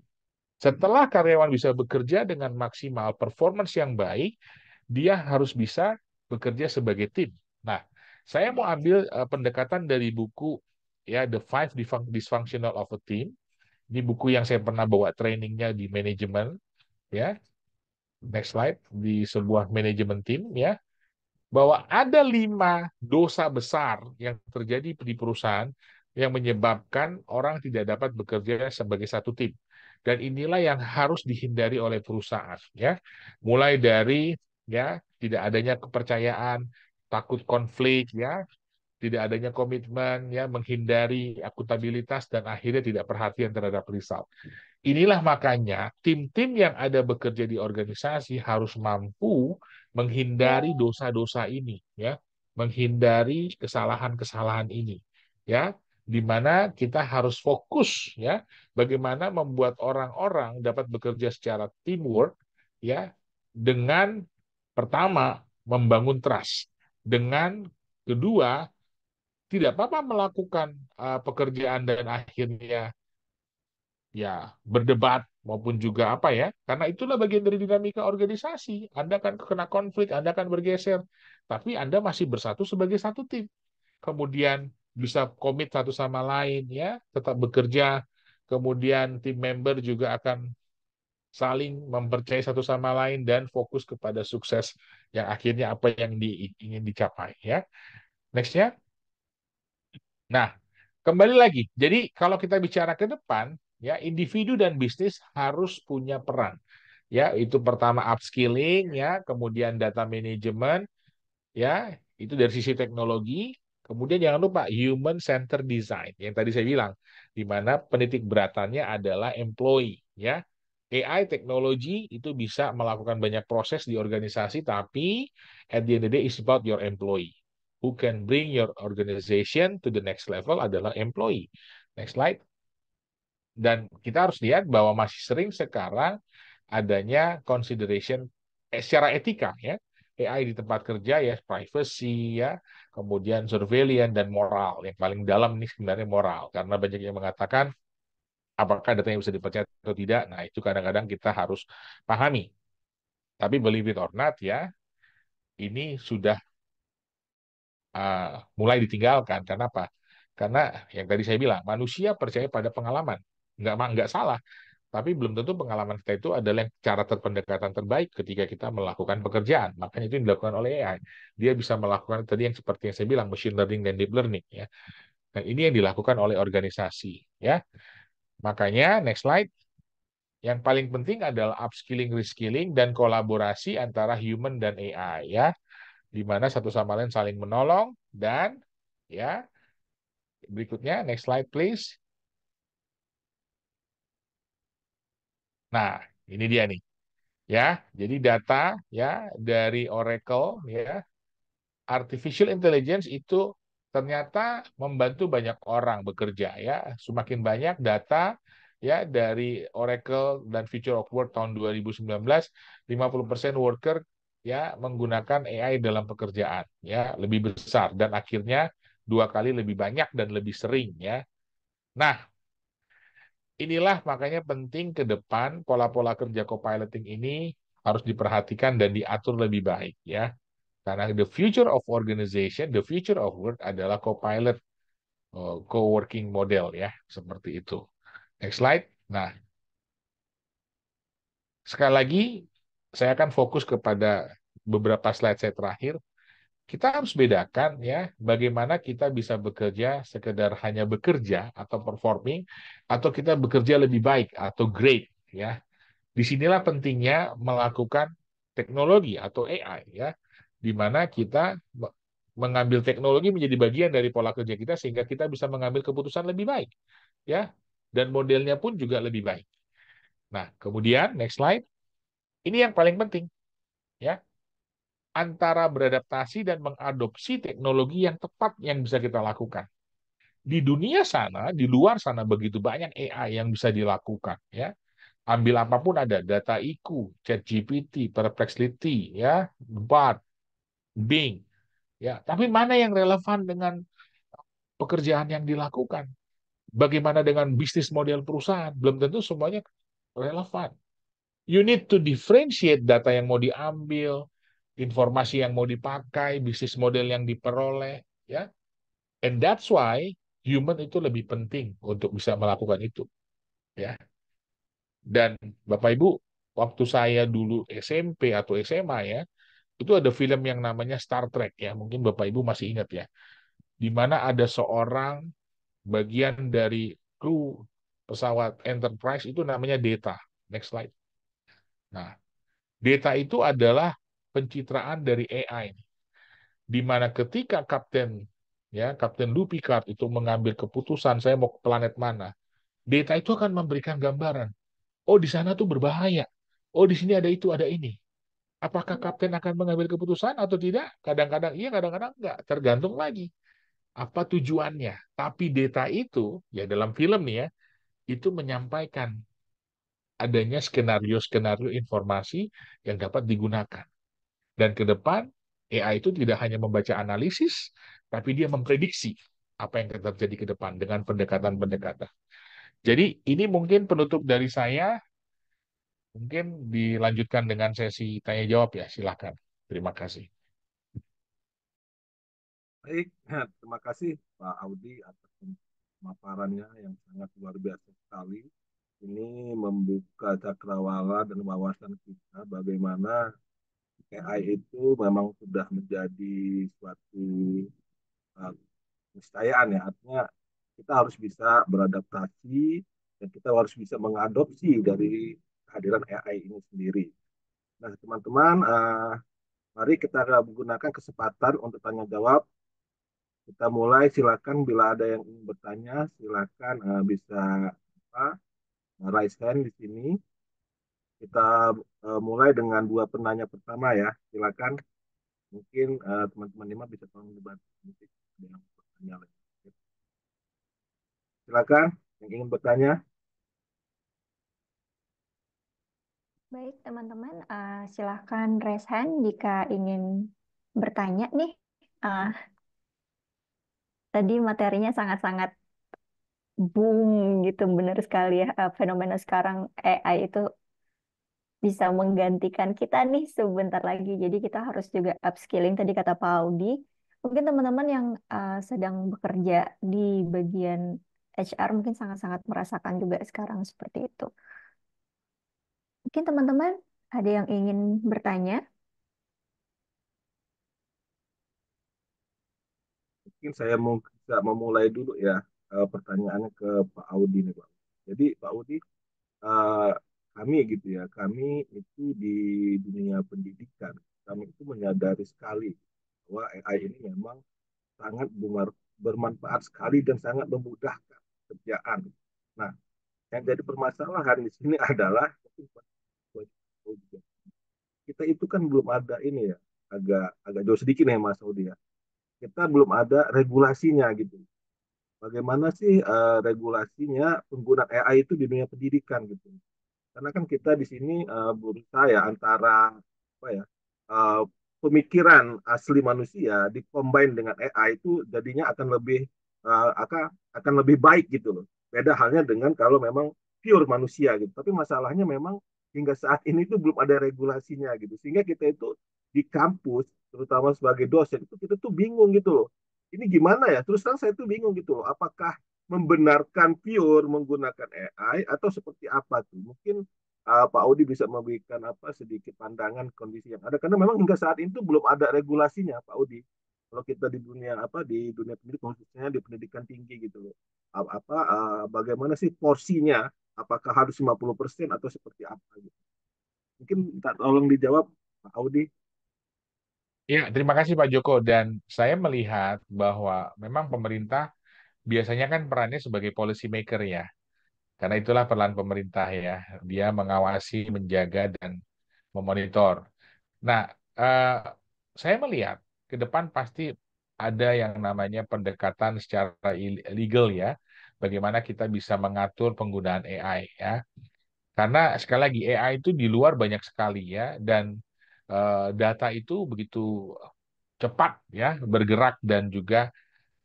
[SPEAKER 8] setelah karyawan bisa bekerja dengan maksimal performance yang baik, dia harus bisa bekerja sebagai tim. Nah, saya mau ambil pendekatan dari buku ya The Five Dysfunctional of a Team. Ini buku yang saya pernah bawa trainingnya di manajemen ya. Next slide, di sebuah manajemen tim ya, bahwa ada 5 dosa besar yang terjadi di perusahaan yang menyebabkan orang tidak dapat bekerja sebagai satu tim. Dan inilah yang harus dihindari oleh perusahaan ya. Mulai dari ya tidak adanya kepercayaan, takut konflik ya, tidak adanya komitmen ya, menghindari akuntabilitas, dan akhirnya tidak perhatian terhadap result. Inilah makanya tim-tim yang ada bekerja di organisasi harus mampu menghindari dosa-dosa ini ya, menghindari kesalahan-kesalahan ini ya, di mana kita harus fokus ya bagaimana membuat orang-orang dapat bekerja secara teamwork ya, dengan pertama membangun trust, dengan kedua tidak apa-apa melakukan pekerjaan dan akhirnya ya berdebat maupun juga apa ya, karena itulah bagian dari dinamika organisasi. Anda akan kena konflik, Anda akan bergeser, tapi Anda masih bersatu sebagai satu tim. Kemudian bisa komit satu sama lain ya, tetap bekerja. Kemudian tim member juga akan saling mempercayai satu sama lain dan fokus kepada sukses yang akhirnya apa yang ingin dicapai ya. Next ya. Nah, kembali lagi. Jadi kalau kita bicara ke depan, ya individu dan bisnis harus punya peran. Ya, itu pertama upskilling, ya, kemudian data management, ya, itu dari sisi teknologi. Kemudian jangan lupa human center design yang tadi saya bilang, di mana penitik beratannya adalah employee, ya. AI teknologi itu bisa melakukan banyak proses di organisasi, tapi at the end of the day it's about your employee. Who can bring your organization to the next level adalah employee. Next slide. Dan kita harus lihat bahwa masih sering sekarang adanya consideration secara etika, ya, AI di tempat kerja, ya, privacy, ya, kemudian surveillance dan moral. Yang paling dalam ini sebenarnya moral, karena banyak yang mengatakan apakah datanya bisa dipercaya atau tidak. Nah, itu kadang-kadang kita harus pahami. Tapi believe it or not, ya, ini sudah mulai ditinggalkan. Karena apa? Karena yang tadi saya bilang, manusia percaya pada pengalaman. Nggak salah. Tapi belum tentu pengalaman kita itu adalah yang cara pendekatan terbaik ketika kita melakukan pekerjaan. Makanya itu yang dilakukan oleh AI. Dia bisa melakukan tadi yang seperti yang saya bilang, machine learning dan deep learning, ya. Dan ini yang dilakukan oleh organisasi, ya. Makanya next slide. Yang paling penting adalah upskilling, reskilling, dan kolaborasi antara human dan AI, ya, di mana satu sama lain saling menolong dan, ya, berikutnya next slide please. Nah, ini dia nih, ya. Jadi data, ya, dari Oracle, ya, artificial intelligence itu ternyata membantu banyak orang bekerja, ya. Semakin banyak data, ya, dari Oracle dan Future of Work tahun 2019, 50% worker, ya, menggunakan AI dalam pekerjaan, ya, lebih besar dan akhirnya 2 kali lebih banyak dan lebih sering, ya. Nah, inilah makanya penting ke depan pola-pola kerja co-piloting ini harus diperhatikan dan diatur lebih baik, ya. Karena the future of organization, the future of work adalah co-pilot, co-working model, ya, seperti itu. Next slide. Nah, sekali lagi saya akan fokus kepada beberapa slide saya terakhir. Kita harus bedakan, ya, bagaimana kita bisa bekerja sekedar hanya bekerja atau performing, atau kita bekerja lebih baik atau great, ya. Disinilah pentingnya melakukan teknologi atau AI, ya, di mana kita mengambil teknologi menjadi bagian dari pola kerja kita sehingga kita bisa mengambil keputusan lebih baik, ya, dan modelnya pun juga lebih baik. Nah, kemudian next slide. Ini yang paling penting, ya, antara beradaptasi dan mengadopsi teknologi yang tepat yang bisa kita lakukan. Di dunia sana, di luar sana begitu banyak AI yang bisa dilakukan, ya. Ambil apapun ada, data IQ, ChatGPT, Perplexity, ya, Bard, Bing, ya. Tapi mana yang relevan dengan pekerjaan yang dilakukan? Bagaimana dengan bisnis model perusahaan? Belum tentu semuanya relevan. You need to differentiate data yang mau diambil, informasi yang mau dipakai, bisnis model yang diperoleh, ya. And that's why human itu lebih penting untuk bisa melakukan itu, ya. Dan Bapak Ibu, waktu saya dulu SMP atau SMA, ya, itu ada film yang namanya Star Trek, ya. Mungkin Bapak Ibu masih ingat, ya. Di mana ada seorang bagian dari kru pesawat Enterprise itu namanya Data. Next slide. Nah, Data itu adalah pencitraan dari AI, di mana ketika Kapten Lou Picard itu mengambil keputusan saya mau ke planet mana, Data itu akan memberikan gambaran. Oh, di sana tuh berbahaya. Oh, di sini ada itu, ada ini. Apakah kapten akan mengambil keputusan atau tidak? Kadang-kadang iya, kadang-kadang enggak. Tergantung lagi apa tujuannya. Tapi Data itu, ya, dalam film nih, ya, itu menyampaikan adanya skenario-skenario informasi yang dapat digunakan. Dan ke depan, AI itu tidak hanya membaca analisis, tapi dia memprediksi apa yang akan terjadi ke depan dengan pendekatan-pendekatan. Jadi ini mungkin penutup dari saya. Mungkin dilanjutkan dengan sesi tanya jawab, ya. Silakan. Terima kasih.
[SPEAKER 4] Baik, terima kasih Pak Audi atas pemaparannya yang sangat luar biasa sekali. Ini membuka cakrawala dan wawasan kita bagaimana AI itu memang sudah menjadi suatu uh, keniscayaan ya. Artinya kita harus bisa beradaptasi dan kita harus bisa mengadopsi dari kehadiran AI ini sendiri. Nah, teman-teman, mari kita gunakan kesempatan untuk tanya jawab. Kita mulai, silakan bila ada yang ingin bertanya, silakan bisa apa, raise hand di sini. Kita mulai dengan dua penanya pertama ya. Silakan. Mungkin teman-teman lima bisa tolong dibantu. Mungkin ada yang bertanya lagi. Silakan yang ingin bertanya.
[SPEAKER 1] Baik, teman-teman, silahkan raise hand jika ingin bertanya nih. Uh, Tadi materinya sangat-sangat boom gitu, benar sekali ya. Fenomena sekarang AI itu bisa menggantikan kita nih sebentar lagi. Jadi kita harus juga upskilling tadi kata Pak Audi. Mungkin teman-teman yang sedang bekerja di bagian HR mungkin sangat-sangat merasakan juga sekarang seperti itu. Mungkin teman-teman ada yang ingin bertanya?
[SPEAKER 4] Mungkin saya mau bisa memulai dulu ya pertanyaannya ke Pak Audi nih Pak. Jadi Pak Audi, eh, kami gitu ya, kami itu di dunia pendidikan, kami itu menyadari sekali bahwa AI ini memang sangat bermanfaat sekali dan sangat memudahkan kerjaan. Nah, yang jadi permasalahan di sini adalah kita itu kan belum ada ini ya, agak agak jauh sedikit nih Mas Audi ya. Kita belum ada regulasinya gitu. Bagaimana sih regulasinya penggunaan AI itu di dunia pendidikan gitu? Karena kan kita di sini berusaha ya antara apa ya uh, pemikiran asli manusia dikombin dengan AI itu jadinya akan lebih akan lebih baik gitu loh. Beda halnya dengan kalau memang pure manusia gitu. Tapi masalahnya memang hingga saat ini itu belum ada regulasinya gitu. Sehingga kita itu di kampus terutama sebagai dosen itu kita tuh bingung gitu loh. Ini gimana ya? Terus terang saya tuh bingung gitu loh. Apakah membenarkan pure menggunakan AI atau seperti apa tuh? Mungkin Pak Audi bisa memberikan apa sedikit pandangan kondisi yang ada karena memang hingga saat itu belum ada regulasinya Pak Audi. Kalau kita di dunia apa di dunia pendidikan khususnya di pendidikan tinggi gitu loh. Bagaimana sih porsinya? Apakah harus 50% atau seperti apa gitu? Mungkin tolong dijawab Pak Audi.
[SPEAKER 8] Ya, terima kasih Pak Joko. Dan saya melihat bahwa memang pemerintah biasanya kan perannya sebagai policy maker ya. Karena itulah peran pemerintah ya. Dia mengawasi, menjaga, dan memonitor. Nah, eh, saya melihat ke depan pasti ada yang namanya pendekatan secara legal ya. Bagaimana kita bisa mengatur penggunaan AI ya. Karena sekali lagi AI itu di luar banyak sekali ya. Dan data itu begitu cepat ya bergerak dan juga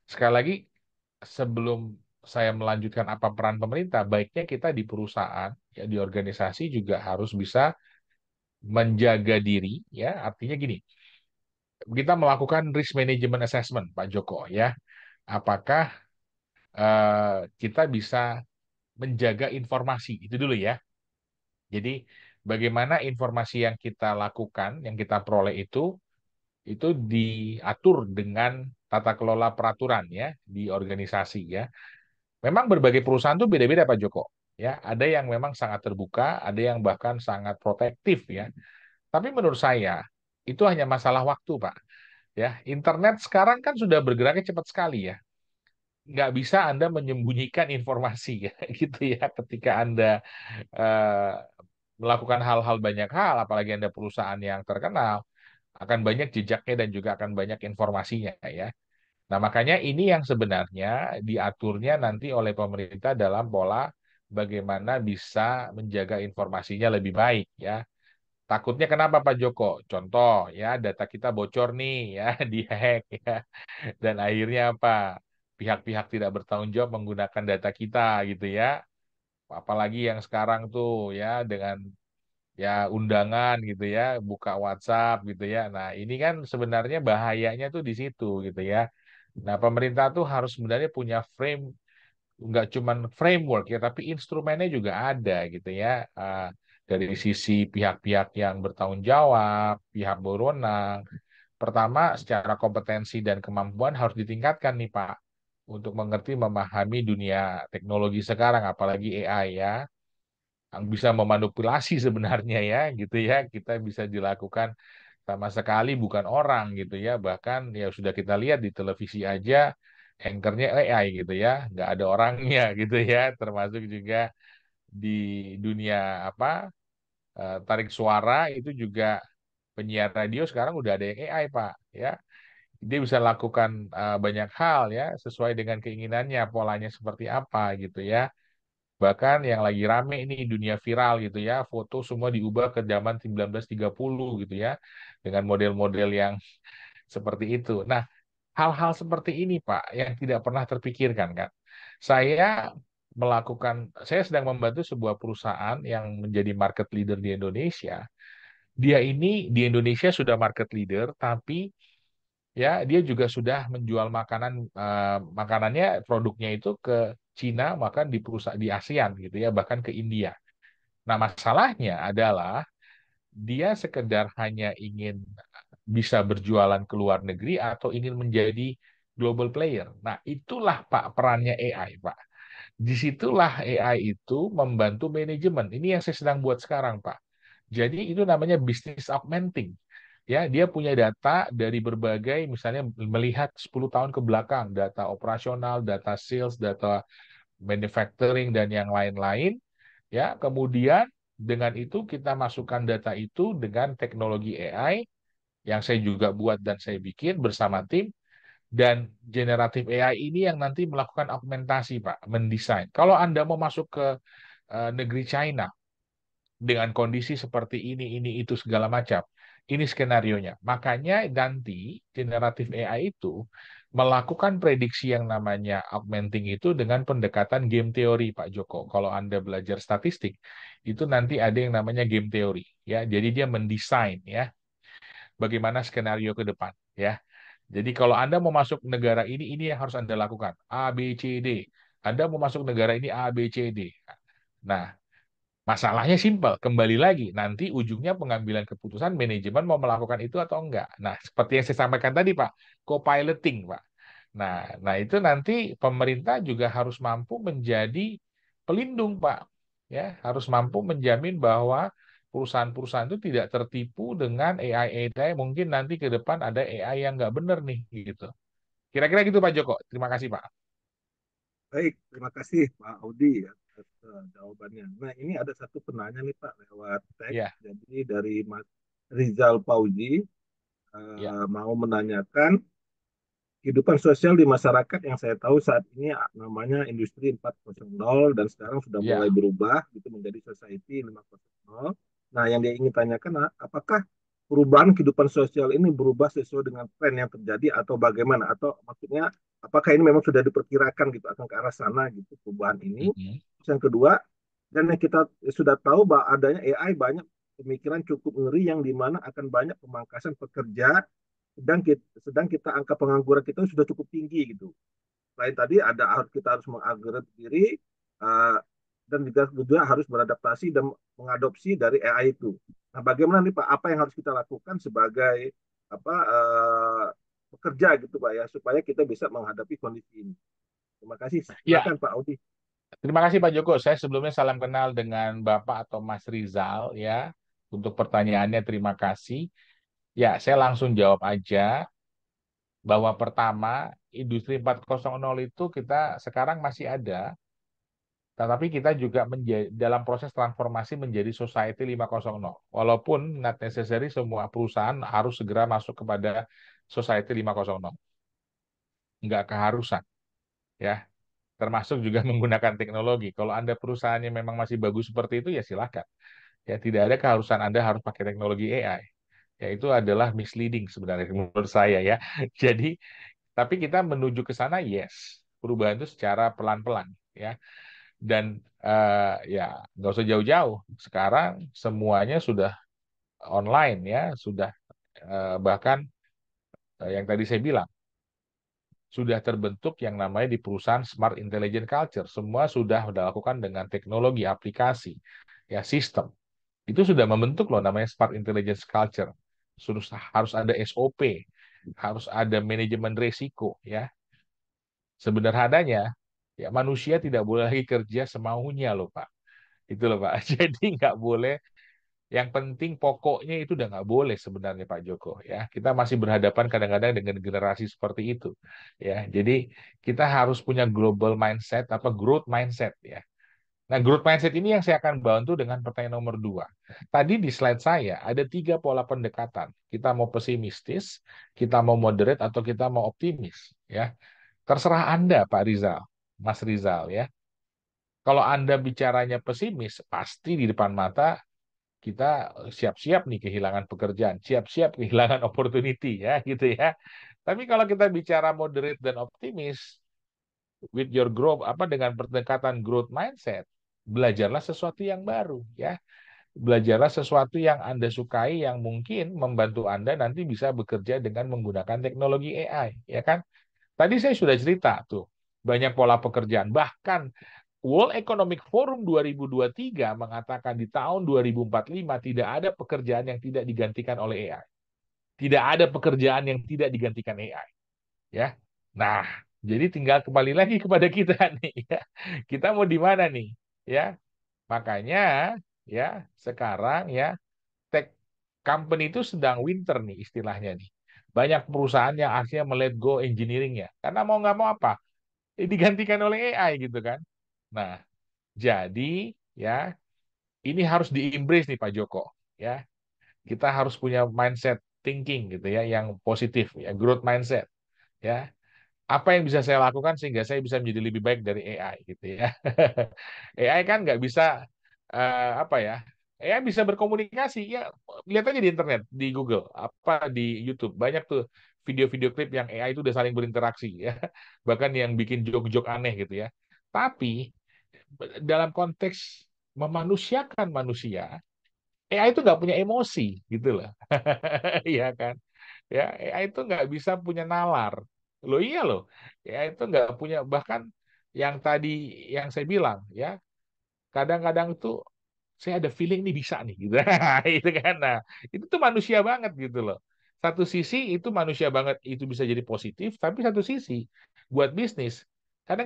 [SPEAKER 8] sekali lagi sebelum saya melanjutkan apa peran pemerintah, baiknya kita di perusahaan ya di organisasi juga harus bisa menjaga diri ya. Artinya gini, kita melakukan risk management assessment Pak Joko ya. Apakah kita bisa menjaga informasi itu dulu ya. Jadi bagaimana informasi yang kita lakukan, yang kita peroleh itu diatur dengan tata kelola peraturan ya di organisasi ya. Memang berbagai perusahaan tuh beda-beda Pak Joko. Ya, ada yang memang sangat terbuka, ada yang bahkan sangat protektif ya. Tapi menurut saya itu hanya masalah waktu, Pak. Ya, internet sekarang kan sudah bergeraknya cepat sekali ya. Nggak bisa Anda menyembunyikan informasi ya, gitu ya. Ketika Anda eh, melakukan hal-hal banyak hal, apalagi Anda perusahaan yang terkenal, akan banyak jejaknya dan juga akan banyak informasinya ya. Nah, makanya ini yang sebenarnya diaturnya nanti oleh pemerintah dalam pola bagaimana bisa menjaga informasinya lebih baik ya. Takutnya kenapa Pak Joko? Contoh ya, data kita bocor nih ya, dihack ya. Dan akhirnya apa? Pihak-pihak tidak bertanggung jawab menggunakan data kita gitu ya. Apalagi yang sekarang tuh ya dengan ya undangan gitu ya, buka WhatsApp gitu ya. Nah, ini kan sebenarnya bahayanya tuh di situ gitu ya. Nah, pemerintah tuh harus sebenarnya punya nggak cuman framework ya, tapi instrumennya juga ada gitu ya. Dari sisi pihak-pihak yang bertanggung jawab, pihak berwenang. Pertama, secara kompetensi dan kemampuan harus ditingkatkan nih, Pak. untuk mengerti memahami dunia teknologi sekarang, apalagi AI ya, yang bisa memanipulasi sebenarnya ya, gitu ya, kita bisa dilakukan sama sekali bukan orang gitu ya, bahkan ya sudah kita lihat di televisi aja, anchornya AI gitu ya, nggak ada orangnya gitu ya, termasuk juga di dunia apa tarik suara itu juga penyiar radio sekarang udah ada yang AI Pak ya. Dia bisa lakukan banyak hal ya sesuai dengan keinginannya, polanya seperti apa gitu ya. Bahkan yang lagi rame ini dunia viral gitu ya, foto semua diubah ke zaman 1930 gitu ya, dengan model-model yang seperti itu. Nah, hal-hal seperti ini Pak yang tidak pernah terpikirkan kan. Saya saya sedang membantu sebuah perusahaan yang menjadi market leader di Indonesia. Dia ini di Indonesia sudah market leader, tapi ya dia juga sudah menjual makanannya produknya itu ke Cina, bahkan di perusahaan di ASEAN gitu ya, bahkan ke India. Nah, masalahnya adalah dia sekedar hanya ingin bisa berjualan ke luar negeri atau ingin menjadi global player. Nah, itulah Pak perannya AI, Pak. Disitulah AI itu membantu manajemen. Ini yang saya sedang buat sekarang, Pak. Jadi itu namanya business augmenting. Ya, dia punya data dari berbagai, misalnya melihat 10 tahun ke belakang, data operasional, data sales, data manufacturing, dan yang lain-lain. Ya, kemudian dengan itu kita masukkan data itu dengan teknologi AI yang saya juga buat dan saya bikin bersama tim, dan generatif AI ini yang nanti melakukan augmentasi, Pak, mendesain. Kalau Anda mau masuk ke negeri China, dengan kondisi seperti ini, itu segala macam. Ini skenarionya. Makanya nanti generatif AI itu melakukan prediksi yang namanya augmenting itu dengan pendekatan game teori, Pak Joko. Kalau Anda belajar statistik, itu nanti ada yang namanya game teori. Ya, jadi dia mendesain ya bagaimana skenario ke depan. Ya, jadi kalau Anda mau masuk negara ini yang harus Anda lakukan. A, B, C, D. Anda mau masuk negara ini A, B, C, D. Nah, masalahnya simpel, kembali lagi, nanti ujungnya pengambilan keputusan manajemen mau melakukan itu atau enggak. Nah, seperti yang saya sampaikan tadi, Pak, co-piloting, Pak. Nah, itu nanti pemerintah juga harus mampu menjadi pelindung, Pak. Ya, harus mampu menjamin bahwa perusahaan-perusahaan itu tidak tertipu dengan AI mungkin nanti ke depan ada AI yang nggak benar nih, gitu. Kira-kira gitu, Pak Joko. Terima kasih, Pak.
[SPEAKER 4] Baik, terima kasih Pak Audi ya, atas jawabannya. Nah, ini ada satu penanya nih Pak lewat teks.
[SPEAKER 8] Ya,
[SPEAKER 4] Jadi dari Mas Rizal Pauzi
[SPEAKER 8] ya,
[SPEAKER 4] mau menanyakan kehidupan sosial di masyarakat yang saya tahu saat ini namanya industri 4.0 dan sekarang sudah mulai
[SPEAKER 8] ya.
[SPEAKER 4] berubah gitu menjadi society 5.0. Nah, yang dia ingin tanyakan apakah perubahan kehidupan sosial ini berubah sesuai dengan tren yang terjadi atau bagaimana? Atau maksudnya apakah ini memang sudah diperkirakan gitu akan ke arah sana gitu perubahan ini?
[SPEAKER 8] Mhm.
[SPEAKER 4] Terus yang kedua, dan yang kita sudah tahu bahwa adanya AI banyak pemikiran cukup ngeri yang dimana akan banyak pemangkasan pekerja sedang kita angka pengangguran kita sudah cukup tinggi gitu. Selain tadi kita harus mengupgrade diri uh, dan juga harus beradaptasi dan mengadopsi dari AI itu. Nah, bagaimana nih Pak? Apa yang harus kita lakukan sebagai pekerja gitu Pak ya supaya kita bisa menghadapi kondisi ini. Terima kasih.
[SPEAKER 8] Ya,
[SPEAKER 4] Silakan Pak Audi.
[SPEAKER 8] terima kasih Pak Joko. Saya sebelumnya salam kenal dengan Bapak atau Mas Rizal ya. Untuk pertanyaannya terima kasih. Ya, saya langsung jawab aja bahwa pertama, industri 4.0 itu kita sekarang masih ada, tetapi kita juga dalam proses transformasi menjadi society 5.0. Walaupun not necessary semua perusahaan harus segera masuk kepada society 5.0. Nggak keharusan ya. Termasuk juga menggunakan teknologi. Kalau Anda perusahaannya memang masih bagus seperti itu, ya silakan. Ya, tidak ada keharusan Anda harus pakai teknologi AI. Ya, itu adalah misleading sebenarnya menurut saya ya. Jadi, tapi kita menuju ke sana, yes. Perubahan itu secara pelan-pelan ya. Dan ya nggak usah jauh-jauh. Sekarang semuanya sudah online ya, sudah bahkan yang tadi saya bilang sudah terbentuk yang namanya di perusahaan Smart Intelligent Culture. Semua sudah dilakukan dengan teknologi, aplikasi, ya sistem. Itu sudah membentuk loh namanya Smart Intelligence Culture. Harus ada SOP, harus ada manajemen risiko, ya. Sederhananya, ya manusia tidak boleh lagi kerja semaunya loh Pak. Itu loh Pak. Jadi nggak boleh. Yang penting pokoknya itu udah nggak boleh sebenarnya Pak Joko ya. Kita masih berhadapan kadang-kadang dengan generasi seperti itu ya. Jadi kita harus punya global mindset apa growth mindset ya. Nah, growth mindset ini yang saya akan bantu dengan pertanyaan nomor 2. Tadi di slide saya ada 3 pola pendekatan. Kita mau pesimistis, kita mau moderate, atau kita mau optimis. Ya, terserah Anda, Pak Rizal, Mas Rizal. Ya, kalau Anda bicaranya pesimis, pasti di depan mata kita siap-siap nih kehilangan pekerjaan, siap-siap kehilangan opportunity, ya, gitu ya. Tapi kalau kita bicara moderate dan optimis, with your growth apa dengan pendekatan growth mindset, belajarlah sesuatu yang baru ya. Belajarlah sesuatu yang Anda sukai yang mungkin membantu Anda nanti bisa bekerja dengan menggunakan teknologi AI, ya kan? Tadi saya sudah cerita tuh, banyak pola pekerjaan. Bahkan World Economic Forum 2023 mengatakan di tahun 2045 tidak ada pekerjaan yang tidak digantikan oleh AI. Tidak ada pekerjaan yang tidak digantikan AI. Ya. Nah, jadi tinggal kembali lagi kepada kita nih ya. Kita mau di mana nih? Ya. Makanya ya sekarang ya tech company itu sedang winter nih istilahnya nih. Banyak perusahaan yang akhirnya let go engineering-nya karena mau nggak mau apa? Digantikan oleh AI gitu kan. Nah, jadi ya ini harus di-embrace nih Pak Joko ya. Kita harus punya mindset thinking gitu ya yang positif ya, growth mindset ya. Apa yang bisa saya lakukan sehingga saya bisa menjadi lebih baik dari AI gitu ya. AI kan nggak bisa apa ya? AI bisa berkomunikasi ya. Lihat aja di internet, di Google, apa di YouTube banyak tuh video-video klip yang AI itu udah saling berinteraksi ya. Bahkan yang bikin joke-joke aneh gitu ya. Tapi dalam konteks memanusiakan manusia, AI itu nggak punya emosi gitu loh. Iya kan? Ya, AI itu nggak bisa punya nalar. Loh iya loh, AI itu nggak punya bahkan yang tadi yang saya bilang ya, kadang-kadang tuh saya ada feeling nih bisa nih gitu. Itu kan. Nah, itu tuh manusia banget gitu loh. Satu sisi itu manusia banget itu bisa jadi positif, tapi satu sisi buat bisnis kadang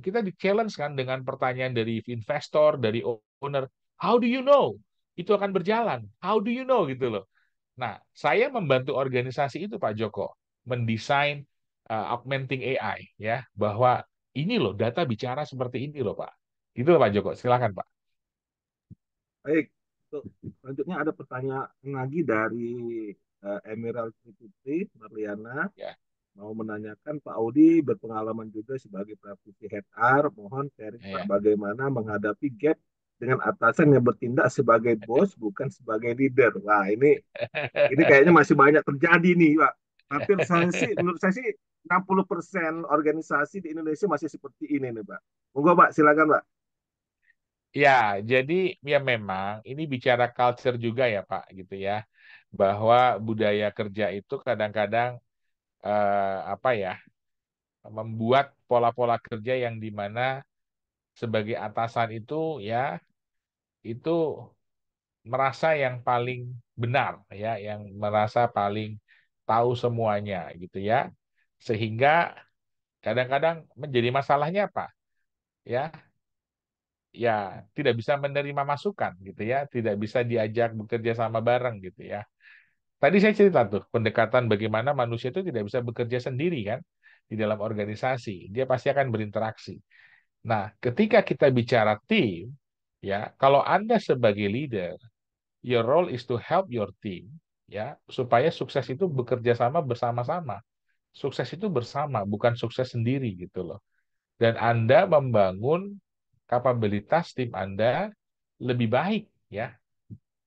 [SPEAKER 8] kita di-challenge kan dengan pertanyaan dari investor, dari owner, how do you know itu akan berjalan? How do you know gitu loh. Nah, saya membantu organisasi itu Pak Joko mendesain augmenting AI ya, bahwa ini loh data bicara seperti ini loh Pak. Gitu loh Pak Joko. Silakan Pak.
[SPEAKER 4] Baik, selanjutnya ada pertanyaan lagi dari Emerald Putri Marliana,
[SPEAKER 8] Ya.
[SPEAKER 4] mau menanyakan Pak Audi berpengalaman juga sebagai praktisi HR, mohon sharing Pak
[SPEAKER 8] Ya.
[SPEAKER 4] bagaimana menghadapi gap dengan atasan yang bertindak sebagai bos bukan sebagai leader. Wah, ini kayaknya masih banyak terjadi nih, Pak. Hampir menurut saya sih 60% organisasi di Indonesia masih seperti ini nih, Pak. Monggo, Pak, silakan, Pak.
[SPEAKER 8] Ya, jadi ya memang ini bicara culture juga ya Pak gitu ya. Bahwa budaya kerja itu kadang-kadang apa ya, membuat pola-pola kerja yang dimana sebagai atasan itu ya itu merasa yang paling benar ya, yang merasa paling tahu semuanya gitu ya. Sehingga kadang-kadang menjadi masalahnya apa? Ya, ya tidak bisa menerima masukan gitu ya, tidak bisa diajak bekerja sama bareng gitu ya. Tadi saya cerita tuh pendekatan bagaimana manusia itu tidak bisa bekerja sendiri kan di dalam organisasi, dia pasti akan berinteraksi. Nah, ketika kita bicara tim, ya kalau Anda sebagai leader, your role is to help your team, ya supaya sukses itu bekerja sama bersama-sama. Sukses itu bersama, bukan sukses sendiri gitu loh. Dan Anda membangun kapabilitas tim Anda lebih baik ya.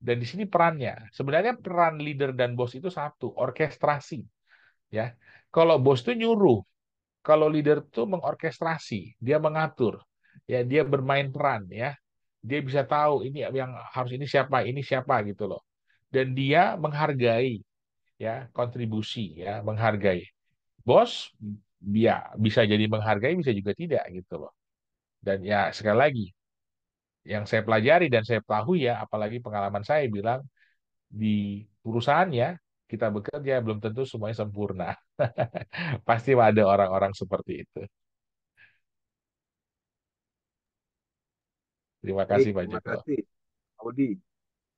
[SPEAKER 8] Dan di sini perannya, sebenarnya peran leader dan bos itu satu, orkestrasi ya. Kalau bos itu nyuruh, kalau leader itu mengorkestrasi, dia mengatur, ya dia bermain peran ya. Dia bisa tahu ini yang harus ini siapa gitu loh. Dan dia menghargai ya kontribusi ya, menghargai. Bos bisa jadi menghargai, bisa juga tidak gitu loh. Dan ya sekali lagi, yang saya pelajari dan saya tahu ya, apalagi pengalaman saya bilang di perusahaannya kita bekerja belum tentu semuanya sempurna. Pasti ada orang-orang seperti itu. Terima
[SPEAKER 4] Baik,
[SPEAKER 8] kasih Pak
[SPEAKER 4] terima
[SPEAKER 8] Joko.
[SPEAKER 4] kasih, Audi.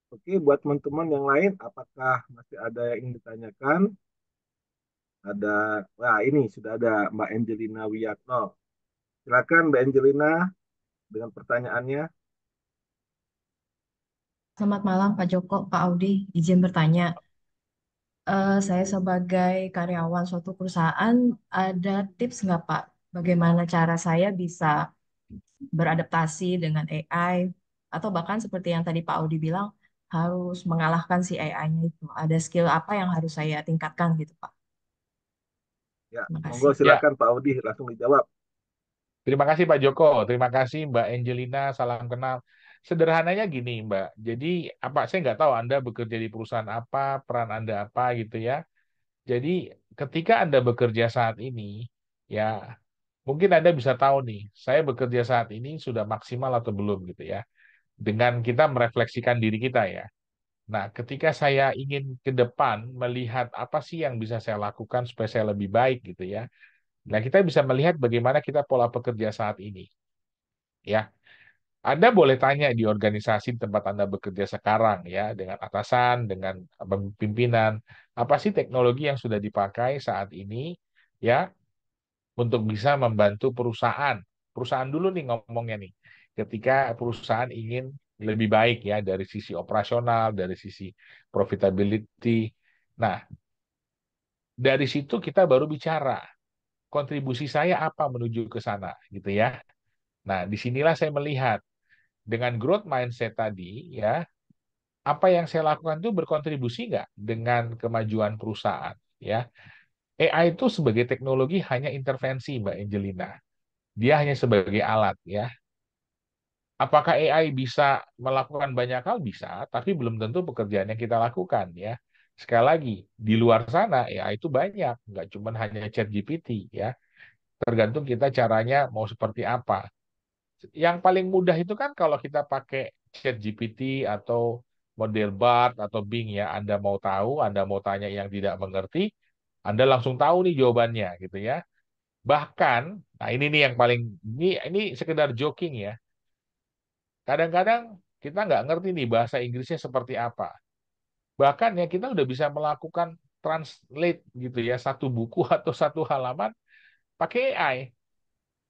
[SPEAKER 4] Oke, buat teman-teman yang lain, apakah masih ada yang ingin ditanyakan? Ada, wah ini sudah ada Mbak Angelina Wiyatno. Silakan Mbak Angelina dengan pertanyaannya.
[SPEAKER 9] Selamat malam Pak Joko, Pak Audi. Izin bertanya, saya sebagai karyawan suatu perusahaan, ada tips nggak Pak? Bagaimana cara saya bisa beradaptasi dengan AI? Atau bahkan seperti yang tadi Pak Audi bilang, harus mengalahkan si AI-nya itu. Ada skill apa yang harus saya tingkatkan gitu Pak?
[SPEAKER 4] Ya,
[SPEAKER 9] Terima
[SPEAKER 4] monggo
[SPEAKER 9] kasih.
[SPEAKER 8] Ya,
[SPEAKER 4] silakan Pak Audi langsung dijawab.
[SPEAKER 8] terima kasih Pak Joko. Terima kasih Mbak Angelina. Salam kenal. Sederhananya gini Mbak. Jadi apa saya nggak tahu Anda bekerja di perusahaan apa, peran Anda apa gitu ya. Jadi ketika Anda bekerja saat ini, ya mungkin Anda bisa tahu nih, saya bekerja saat ini sudah maksimal atau belum gitu ya. Dengan kita merefleksikan diri kita ya. Nah, ketika saya ingin ke depan melihat apa sih yang bisa saya lakukan supaya saya lebih baik gitu ya. Nah, kita bisa melihat bagaimana kita pola pekerja saat ini. Ya, Anda boleh tanya di organisasi tempat Anda bekerja sekarang ya, dengan atasan, dengan pimpinan, apa sih teknologi yang sudah dipakai saat ini ya untuk bisa membantu perusahaan. Perusahaan dulu nih ngomongnya nih. Ketika perusahaan ingin lebih baik ya dari sisi operasional, dari sisi profitability. Nah, dari situ kita baru bicara kontribusi saya apa menuju ke sana gitu ya. Nah, disinilah saya melihat dengan growth mindset tadi ya, apa yang saya lakukan itu berkontribusi nggak dengan kemajuan perusahaan ya. AI itu sebagai teknologi hanya intervensi Mbak Angelina. Dia hanya sebagai alat ya. Apakah AI bisa melakukan banyak hal? Bisa, tapi belum tentu pekerjaan yang kita lakukan ya. Sekali lagi, di luar sana AI itu banyak, nggak cuma hanya ChatGPT ya. Tergantung kita caranya mau seperti apa. Yang paling mudah itu kan kalau kita pakai ChatGPT atau model Bard atau Bing ya, Anda mau tahu, Anda mau tanya yang tidak mengerti, Anda langsung tahu nih jawabannya gitu ya. Bahkan, nah ini nih yang paling ini sekedar joking ya. Kadang-kadang kita nggak ngerti nih bahasa Inggrisnya seperti apa. Bahkan ya kita udah bisa melakukan translate gitu ya satu buku atau satu halaman pakai AI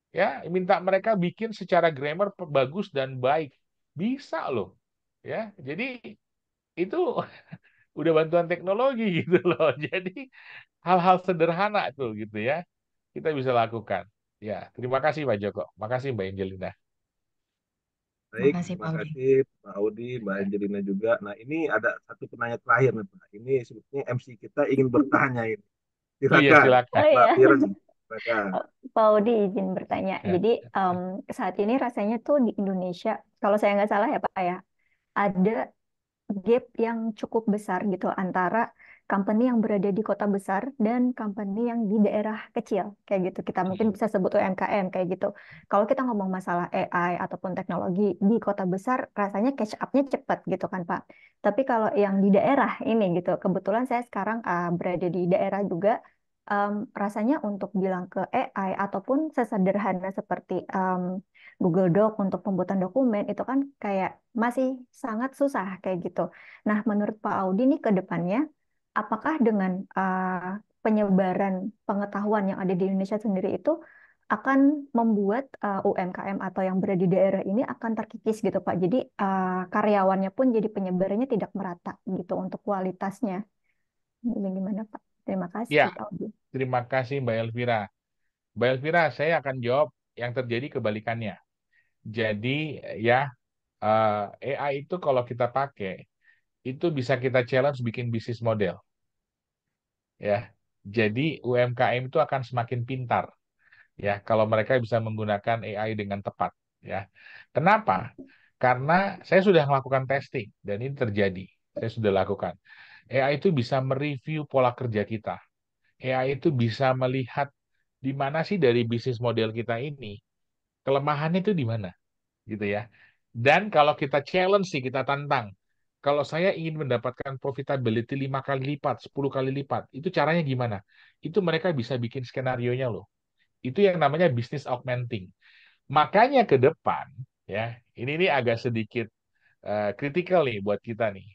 [SPEAKER 8] ya minta mereka bikin secara grammar bagus dan baik bisa loh ya jadi itu udah bantuan teknologi gitu loh jadi hal-hal sederhana tuh gitu ya kita bisa lakukan ya terima kasih Pak Joko makasih Mbak Angelina.
[SPEAKER 9] Terima
[SPEAKER 4] Baik,
[SPEAKER 9] kasih
[SPEAKER 4] terima
[SPEAKER 9] Pak Audi.
[SPEAKER 4] kasih Pak Audi, Mbak Angelina juga. Nah, ini ada satu penanya terakhir nih, Pak. Ini sebetulnya MC kita ingin bertanya ini.
[SPEAKER 8] Oh iya
[SPEAKER 4] Silakan,
[SPEAKER 8] silakan.
[SPEAKER 1] Oh
[SPEAKER 4] Mbak
[SPEAKER 1] ya,
[SPEAKER 4] Fira. Silakan.
[SPEAKER 1] Pak Audi izin bertanya.
[SPEAKER 8] Ya.
[SPEAKER 1] Jadi saat ini rasanya tuh di Indonesia, kalau saya nggak salah ya Pak ya, ada gap yang cukup besar gitu antara company yang berada di kota besar dan company yang di daerah kecil kayak gitu. Kita mungkin bisa sebut UMKM kayak gitu. Kalau kita ngomong masalah AI ataupun teknologi di kota besar rasanya catch up-nya cepat gitu kan Pak. Tapi kalau yang di daerah ini gitu, kebetulan saya sekarang berada di daerah juga rasanya untuk bilang ke AI ataupun sesederhana seperti Google Doc untuk pembuatan dokumen itu kan kayak masih sangat susah kayak gitu. Nah, menurut Pak Audi nih ke depannya, apakah dengan penyebaran pengetahuan yang ada di Indonesia sendiri itu akan membuat UMKM atau yang berada di daerah ini akan terkikis gitu Pak. Jadi karyawannya pun jadi penyebarannya tidak merata gitu untuk kualitasnya. Ini gimana Pak? Terima kasih
[SPEAKER 8] Ya
[SPEAKER 1] Pak Audi.
[SPEAKER 8] terima kasih Mbak Elvira. Mbak Elvira saya akan jawab yang terjadi kebalikannya. Jadi ya AI itu kalau kita pakai itu bisa kita challenge bikin bisnis model ya. Jadi UMKM itu akan semakin pintar ya kalau mereka bisa menggunakan AI dengan tepat ya. Kenapa? Karena saya sudah melakukan testing dan ini terjadi. Saya sudah lakukan. AI itu bisa mereview pola kerja kita. AI itu bisa melihat di mana sih dari bisnis model kita ini kelemahannya itu di mana gitu ya. Dan kalau kita challenge sih, kita tantang. Kalau saya ingin mendapatkan profitability 5 kali lipat, 10 kali lipat, itu caranya gimana? Itu mereka bisa bikin skenario-nya loh. Itu yang namanya business augmenting. Makanya ke depan, ya Ini agak sedikit kritikal nih buat kita nih.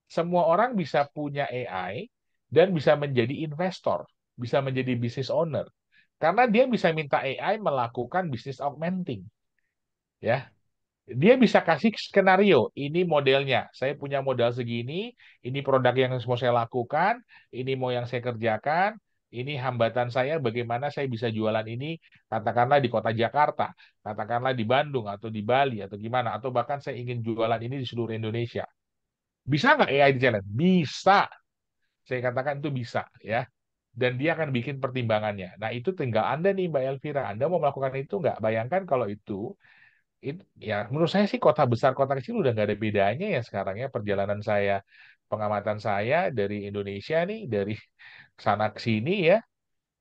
[SPEAKER 8] Semua orang bisa punya AI dan bisa menjadi investor, bisa menjadi business owner. Karena dia bisa minta AI melakukan business augmenting. Ya, dia bisa kasih skenario, ini modelnya, saya punya modal segini, ini produk yang mau saya lakukan, ini mau yang saya kerjakan, ini hambatan saya, bagaimana saya bisa jualan ini, katakanlah di kota Jakarta, katakanlah di Bandung, atau di Bali, atau gimana, atau bahkan saya ingin jualan ini di seluruh Indonesia. Bisa nggak AI di challenge? Bisa, saya katakan itu bisa, ya. Dan dia akan bikin pertimbangannya. Nah, itu tinggal Anda nih, Mbak Elvira. Anda mau melakukan itu nggak? Bayangkan kalau itu ya menurut saya sih kota besar kota kecil udah nggak ada bedanya ya sekarang ya perjalanan saya pengamatan saya dari Indonesia nih dari sana ke sini ya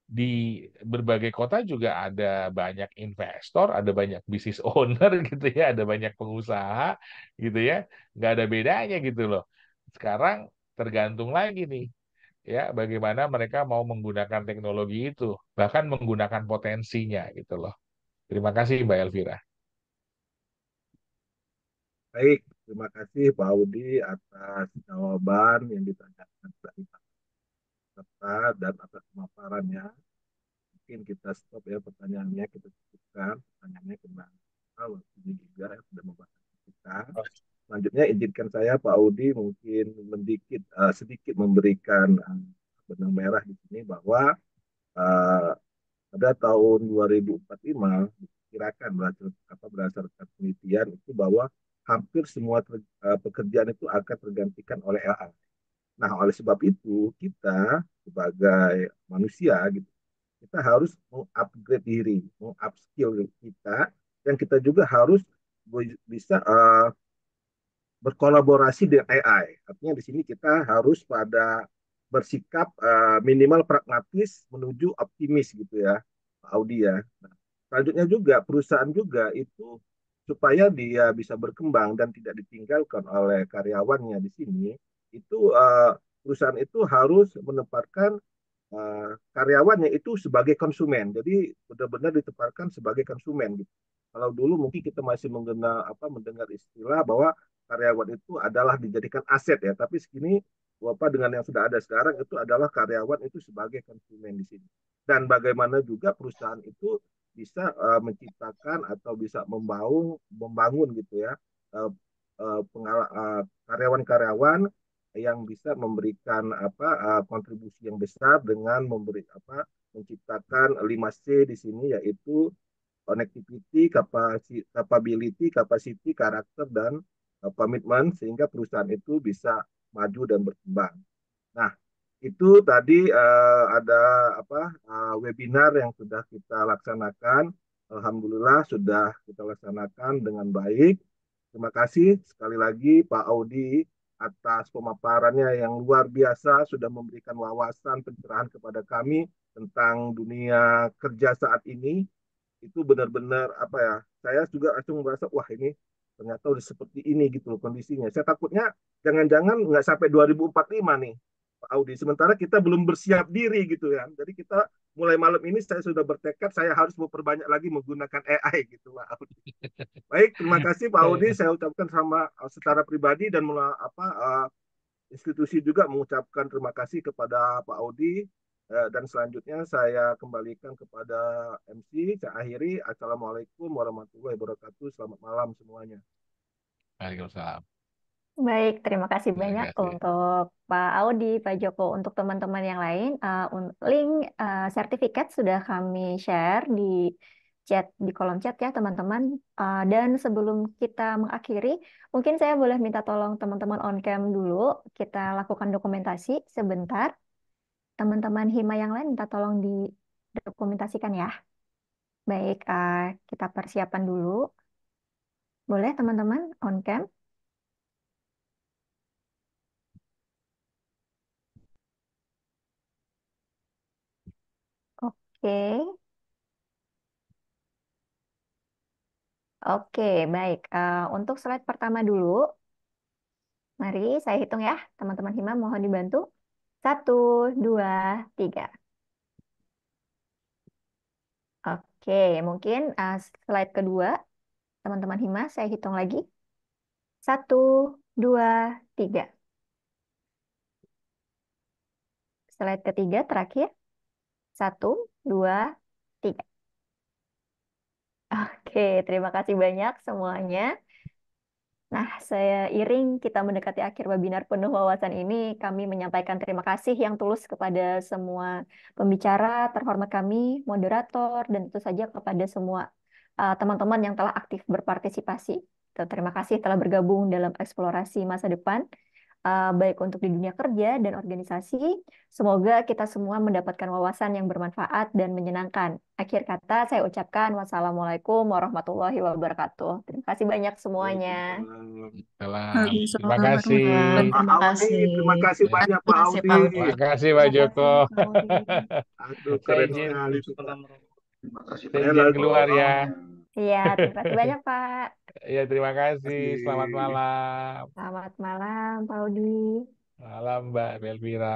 [SPEAKER 8] di berbagai kota juga ada banyak investor ada banyak business owner gitu ya ada banyak pengusaha gitu ya nggak ada bedanya gitu loh sekarang tergantung lagi nih ya bagaimana mereka mau menggunakan teknologi itu bahkan menggunakan potensinya gitu loh. Terima kasih Mbak Elvira.
[SPEAKER 4] Baik, terima kasih Pak Audi atas jawaban yang ditanyakan dari peserta dan atas pemaparannya. Mungkin kita stop ya pertanyaannya, kita cukupkan pertanyaannya karena waktunya juga ya, sudah membatasi kita. Selanjutnya izinkan saya Pak Audi mungkin sedikit memberikan benang merah di sini bahwa uh, pada tahun 2045 diperkirakan berdasarkan penelitian itu bahwa hampir semua pekerjaan itu akan tergantikan oleh AI. Nah, oleh sebab itu kita sebagai manusia gitu, kita harus mengupgrade diri, mengupskill kita, dan kita juga harus bisa berkolaborasi dengan AI. Artinya di sini kita harus pada bersikap minimal pragmatis menuju optimis gitu ya, Pak Audi ya. Nah, selanjutnya juga perusahaan juga itu supaya dia bisa berkembang dan tidak ditinggalkan oleh karyawannya di sini, itu perusahaan itu harus menempatkan karyawannya itu sebagai konsumen. Jadi benar-benar ditempatkan sebagai konsumen gitu. Kalau dulu mungkin kita masih mendengar istilah bahwa karyawan itu adalah dijadikan aset ya, tapi segini dengan yang sudah ada sekarang itu adalah karyawan itu sebagai konsumen di sini. Dan bagaimana juga perusahaan itu bisa menciptakan atau bisa membangun gitu ya uh, karyawan-karyawan yang bisa memberikan kontribusi yang besar dengan menciptakan 5C di sini yaitu connectivity, capability, capacity, karakter dan komitmen sehingga perusahaan itu bisa maju dan berkembang. Nah, itu tadi ada webinar yang sudah kita laksanakan. Alhamdulillah sudah kita laksanakan dengan baik. Terima kasih sekali lagi Pak Audi atas pemaparannya yang luar biasa sudah memberikan wawasan pencerahan kepada kami tentang dunia kerja saat ini. Itu benar-benar saya juga langsung merasa wah ini ternyata udah seperti ini gitu loh kondisinya. Saya takutnya jangan-jangan nggak sampai 2045 nih Pak Audi. Sementara kita belum bersiap diri gitu ya. Jadi kita mulai malam ini saya sudah bertekad saya harus memperbanyak lagi menggunakan AI gitu Pak Audi. Baik, terima kasih Pak Audi. Saya ucapkan secara pribadi dan institusi juga mengucapkan terima kasih kepada Pak Audi. Dan selanjutnya saya kembalikan kepada MC. Saya akhiri. Assalamualaikum warahmatullahi wabarakatuh. Selamat malam semuanya.
[SPEAKER 8] Waalaikumsalam.
[SPEAKER 1] Baik, terima kasih
[SPEAKER 8] Terima
[SPEAKER 1] banyak
[SPEAKER 8] kasih.
[SPEAKER 1] untuk Pak Audi, Pak Joko. Untuk teman-teman yang lain, link sertifikat sudah kami share di chat di kolom chat ya teman-teman. Dan sebelum kita mengakhiri, mungkin saya boleh minta tolong teman-teman on cam dulu. Kita lakukan dokumentasi sebentar. Teman-teman Hima yang lain minta tolong didokumentasikan ya. Baik, kita persiapan dulu. Boleh teman-teman on cam? Oke. Oke, baik. Untuk slide pertama dulu, mari saya hitung ya, teman-teman Hima mohon dibantu. 1, 2, 3. Oke, mungkin slide kedua, teman-teman Hima, saya hitung lagi. 1, 2, 3. Slide ketiga terakhir. 1, 2, 3. Oke, terima kasih banyak semuanya. Nah, saya iring kita mendekati akhir webinar penuh wawasan ini, kami menyampaikan terima kasih yang tulus kepada semua pembicara, terhormat kami, moderator, dan tentu saja kepada semua teman-teman yang telah aktif berpartisipasi. Terima kasih telah bergabung dalam eksplorasi masa depan, baik untuk di dunia kerja dan organisasi. Semoga kita semua mendapatkan wawasan yang bermanfaat dan menyenangkan. Akhir kata saya ucapkan wassalamualaikum warahmatullahi wabarakatuh. Terima kasih banyak semuanya.
[SPEAKER 8] Salam. Terima
[SPEAKER 9] Waalaikumsalam
[SPEAKER 8] kasih.
[SPEAKER 9] warahmatullahi
[SPEAKER 4] Pak
[SPEAKER 9] Terima
[SPEAKER 4] Audi,
[SPEAKER 9] kasih.
[SPEAKER 4] terima kasih
[SPEAKER 8] Ya,
[SPEAKER 4] banyak
[SPEAKER 9] Terima
[SPEAKER 4] Pak
[SPEAKER 9] kasih
[SPEAKER 4] Audi.
[SPEAKER 9] Pak Audi.
[SPEAKER 8] terima kasih Pak
[SPEAKER 1] Terima
[SPEAKER 8] Joko.
[SPEAKER 1] kasih, Pak Audi.
[SPEAKER 4] Aduh,
[SPEAKER 8] Saya
[SPEAKER 4] keren
[SPEAKER 8] izin,
[SPEAKER 4] sekali itu Pak.
[SPEAKER 8] saya
[SPEAKER 4] Saya
[SPEAKER 8] izin
[SPEAKER 4] lagi.
[SPEAKER 8] keluar ya.
[SPEAKER 1] Iya, terima kasih banyak, Pak.
[SPEAKER 8] Ya, terima kasih. Selamat
[SPEAKER 4] Kasih.
[SPEAKER 8] malam.
[SPEAKER 1] Selamat malam, Pak Audi.
[SPEAKER 8] Malam Mbak Belvira.